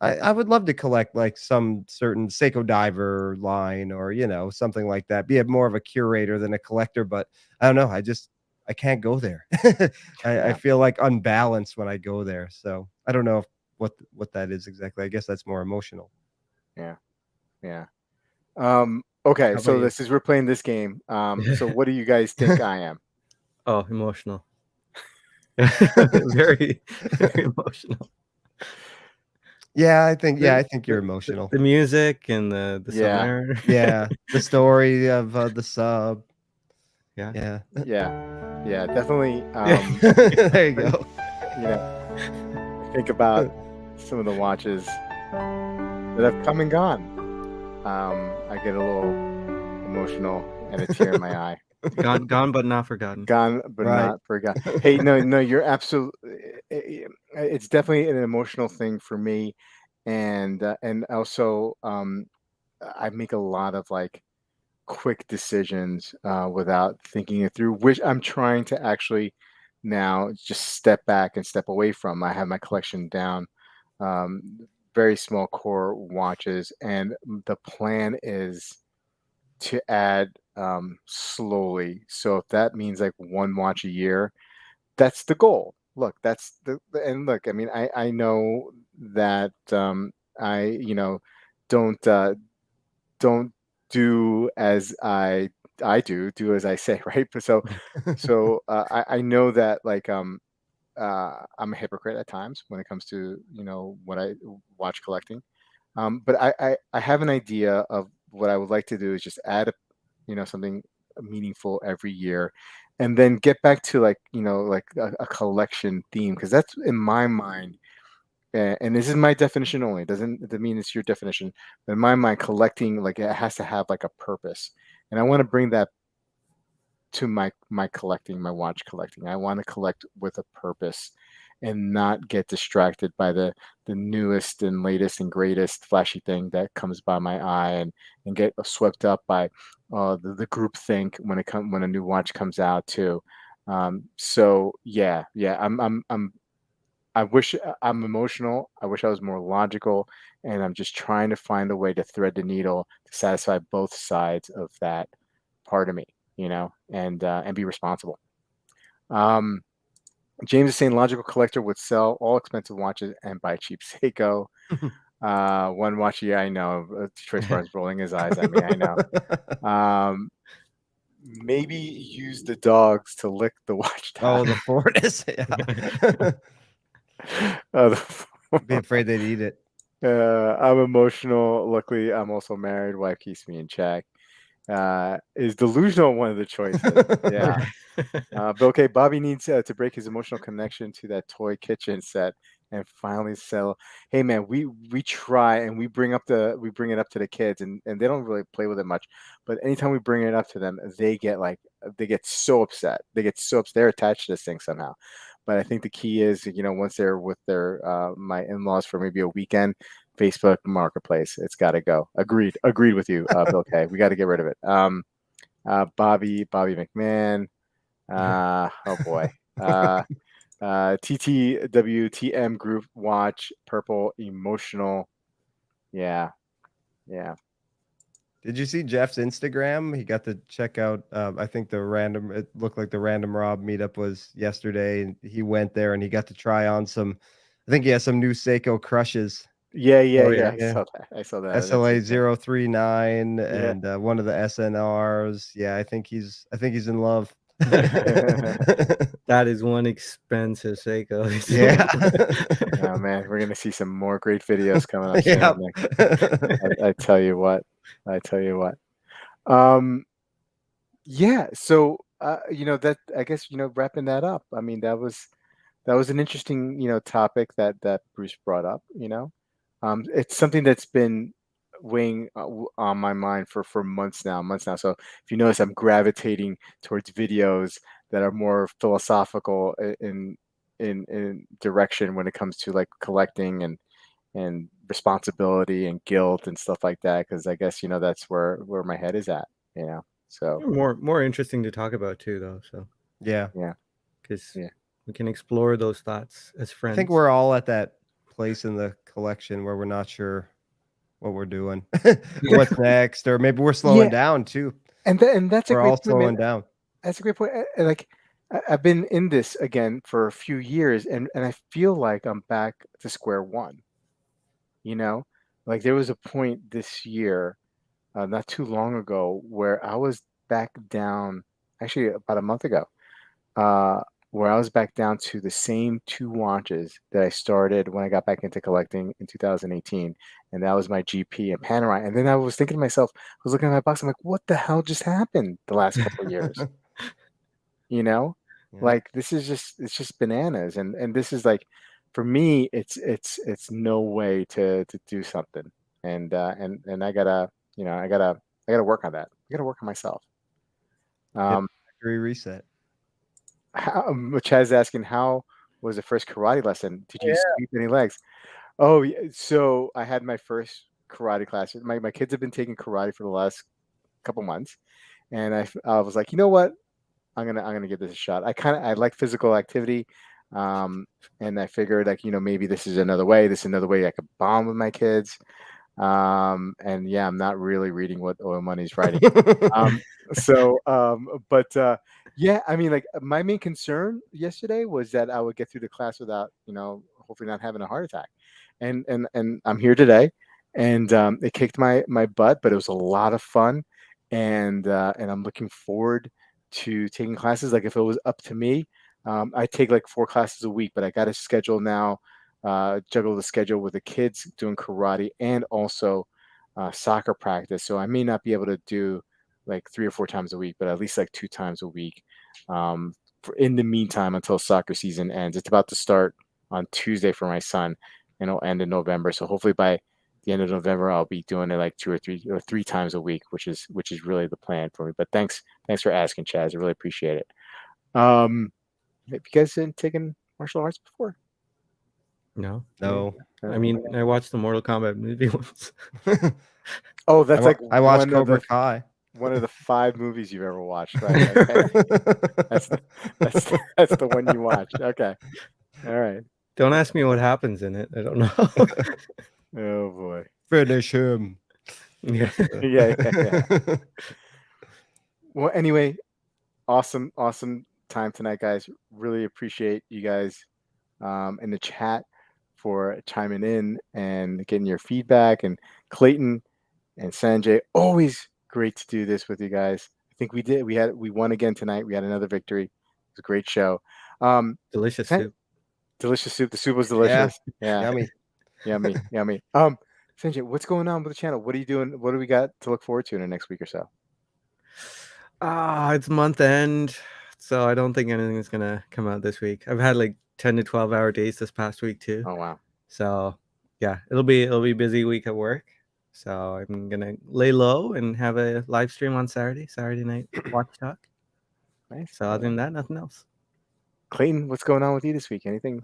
Speaker 2: I would love to collect like some certain Seiko diver line or, something like that. Be a more of a curator than a collector, but I don't know. I can't go there. I
Speaker 1: Yeah.
Speaker 2: feel like unbalanced when I go there. So I don't know what that is exactly. I guess that's more emotional.
Speaker 1: Yeah. Yeah. Okay,
Speaker 3: How about
Speaker 1: so
Speaker 3: you?
Speaker 1: we're playing this game. So what do you guys think I am?
Speaker 3: Oh, emotional. Very, very emotional.
Speaker 2: Yeah, I think you're emotional.
Speaker 3: The music and the
Speaker 1: Yeah.
Speaker 3: submariner.
Speaker 2: Yeah, the story of the sub.
Speaker 3: Yeah.
Speaker 2: Yeah.
Speaker 1: Yeah, definitely.
Speaker 2: There you go.
Speaker 1: You know, I think about some of the watches that have come and gone. I get a little emotional and a tear in my eye.
Speaker 3: Gone but not forgotten.
Speaker 1: Gone but
Speaker 2: Right.
Speaker 1: not forgotten. Hey, no, you're absolutely. It's definitely an emotional thing for me, and also I make a lot of like quick decisions without thinking it through, which I'm trying to actually now just step back and step away from. I have my collection down, very small core watches, and the plan is to add slowly. So if that means like one watch a year, that's the goal. Look, and look, I mean, I know that I, don't don't do as I do as I say, right? But I know that like I'm a hypocrite at times when it comes to what I watch collecting. But I have an idea of what I would like to do is just add something meaningful every year, and then get back to like like a collection theme, because that's in my mind. And this is my definition only. It doesn't mean it's your definition. But in my mind, collecting, like, it has to have like a purpose, and I want to bring that to my collecting, my watch collecting. I want to collect with a purpose, and not get distracted by the newest and latest and greatest flashy thing that comes by my eye, and get swept up by the group think when a new watch comes out too. So yeah, I wish I'm emotional. I wish I was more logical, and I'm just trying to find a way to thread the needle to satisfy both sides of that part of me, and be responsible. Um, James is saying logical collector would sell all expensive watches and buy cheap Seiko. One watch a year, I know. Troy Spartan's rolling his eyes at me. I know. Maybe use the dogs to lick the watch
Speaker 2: Oh,
Speaker 1: top.
Speaker 2: the Fortis. Yeah. Be afraid they'd eat it.
Speaker 1: I'm emotional. Luckily, I'm also married. Wife keeps me in check. Is delusional one of the choices? Yeah. But okay, Bobby needs to break his emotional connection to that toy kitchen set and finally sell. Hey man, we try, and we bring it up to the kids, and they don't really play with it much. But anytime we bring it up to them, they get so upset. They get so upset. They're attached to this thing somehow. But I think the key is, once they're with their my in-laws for maybe a weekend, Facebook Marketplace, it's got to go. Agreed with you, Bill K. We got to get rid of it. Bobby McMahon. Oh boy. TTWTM group watch purple emotional. Yeah.
Speaker 2: Did you see Jeff's Instagram? He got to check out. I think it looked like the Random Rob meetup was yesterday, and he went there and he got to try on some. I think he has some new Seiko crushes.
Speaker 1: Yeah, yeah,
Speaker 3: Oh
Speaker 1: yeah.
Speaker 3: yeah,
Speaker 1: I
Speaker 3: yeah.
Speaker 1: saw that. I saw that. That's
Speaker 2: SLA
Speaker 1: insane.
Speaker 2: 039
Speaker 1: Yeah.
Speaker 2: and one of the SNRs. Yeah, I think he's in love.
Speaker 3: That is one expensive Seiko.
Speaker 2: Yeah.
Speaker 1: Oh man, we're gonna see some more great videos coming up soon.
Speaker 2: Yep.
Speaker 1: I tell you what. I tell you what. Um, yeah. So, that I guess wrapping that up. I mean, that was an interesting topic that Bruce brought up. It's something that's been weighing on my mind for months now. So if you notice, I'm gravitating towards videos that are more philosophical in direction when it comes to like collecting and responsibility and guilt and stuff like that. Because I guess that's where my head is at. So
Speaker 3: More interesting to talk about too, though. So
Speaker 2: Yeah.
Speaker 1: yeah,
Speaker 3: because
Speaker 1: yeah,
Speaker 3: we can explore those thoughts as
Speaker 2: I
Speaker 3: friends.
Speaker 2: think we're all at that place in the collection where we're not sure what we're doing, what's next, or maybe we're slowing
Speaker 1: yeah.
Speaker 2: down too.
Speaker 1: And that's a
Speaker 2: We're
Speaker 1: great
Speaker 2: all
Speaker 1: point, man.
Speaker 2: slowing down.
Speaker 1: That's a great point. Like I've been in this again for a few years, and I feel like I'm back to square one. You know, like there was a point this year, not too long ago, where I was back down, actually about a month ago, uh, where I was back down to the same two watches that I started when I got back into collecting in 2018, and that was my GP and Panerai. And then I was thinking to myself, I was looking at my box, I'm like, what the hell just happened the last couple of years? you know
Speaker 2: Yeah.
Speaker 1: like it's just bananas, and this is like, for me, it's no way to do something, and I gotta work on that. I gotta work on myself.
Speaker 2: Yep.
Speaker 1: um
Speaker 2: Factory reset.
Speaker 1: Chad's asking, how was the first karate lesson? Did you
Speaker 2: Yeah.
Speaker 1: sweep any legs? Oh yeah, so I had my first karate class. My kids have been taking karate for the last couple months, and I was like, you know what, I'm gonna give this a shot. I like physical activity, um, and I figured, like, maybe this is another way. This is another way I could bond with my kids. And yeah, I'm not really reading what Oil Money's writing. Um, but yeah, I mean, like, my main concern yesterday was that I would get through the class without, hopefully not having a heart attack. And I'm here today, and it kicked my butt, but it was a lot of fun, and I'm looking forward to taking classes. Like, if it was up to me, I take like 4 classes a week, but I got to schedule now, juggle the schedule with the kids doing karate and also soccer practice. So I may not be able to do like 3 or 4 times a week, but at least like 2 times a week, in the meantime, until soccer season ends. It's about to start on Tuesday for my son, and it'll end in November. So hopefully by the end of November, I'll be doing it like 2 or 3 times a week, which is really the plan for me. But thanks for asking, Chaz. I really appreciate it. Have you guys been taking martial arts before?
Speaker 3: No.
Speaker 2: No.
Speaker 3: I mean, I watched the Mortal Kombat movie once.
Speaker 1: Oh, that's like
Speaker 2: I watched Cobra Kai.
Speaker 1: one of the 5 movies you've ever watched, right? Okay, that's that's the one you watched. Okay, all right.
Speaker 3: Don't ask me what happens in it. I don't know.
Speaker 1: Oh boy.
Speaker 2: Finish him.
Speaker 3: Yeah.
Speaker 1: Yeah. Well, anyway, awesome time tonight, guys. Really appreciate you guys in the chat for chiming in and getting your feedback. And Clayton and Sanjay, always great to do this with you guys. I think we won again tonight. We had another victory. It was a great show.
Speaker 3: Delicious
Speaker 1: San-
Speaker 3: soup.
Speaker 1: Delicious soup. The soup was
Speaker 2: Yeah.
Speaker 1: delicious. Yeah.
Speaker 2: Yummy.
Speaker 1: Yummy. Sanjay, what's going on with the channel? What are you doing? What do we got to look forward to in the next week or so?
Speaker 3: It's month end, so I don't think anything is gonna come out this week. I've had like 10 to 12-hour days this past week too.
Speaker 1: Oh wow.
Speaker 3: So yeah, it'll be a busy week at work. So I'm gonna lay low and have a live stream on Saturday night watch talk.
Speaker 1: Nice.
Speaker 3: So other than that, nothing else.
Speaker 1: Clayton, what's going on with you this week? Anything?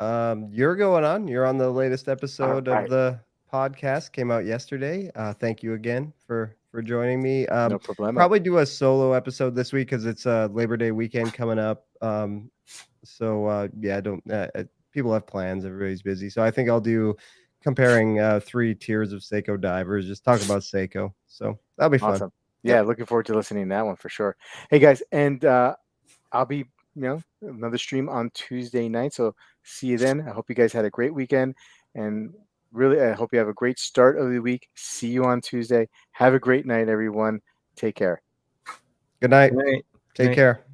Speaker 2: You're going on. You're on the latest episode
Speaker 1: right.
Speaker 2: of the podcast. Came out yesterday. Thank you again for joining me.
Speaker 1: No problem.
Speaker 2: Probably do a solo episode this week because it's Labor Day weekend coming up. Yeah, don't people have plans. Everybody's busy, so I think I'll do comparing 3 tiers of Seiko divers. Just talk about Seiko. So that'll be fun.
Speaker 1: Awesome. Yeah, looking forward to listening to that one for sure. Hey guys, and I'll be, another stream on Tuesday night. So see you then. I hope you guys had a great weekend, and really, I hope you have a great start of the week. See you on Tuesday. Have a great night, everyone. Take care.
Speaker 2: Good night.
Speaker 4: Good night.
Speaker 2: Take care.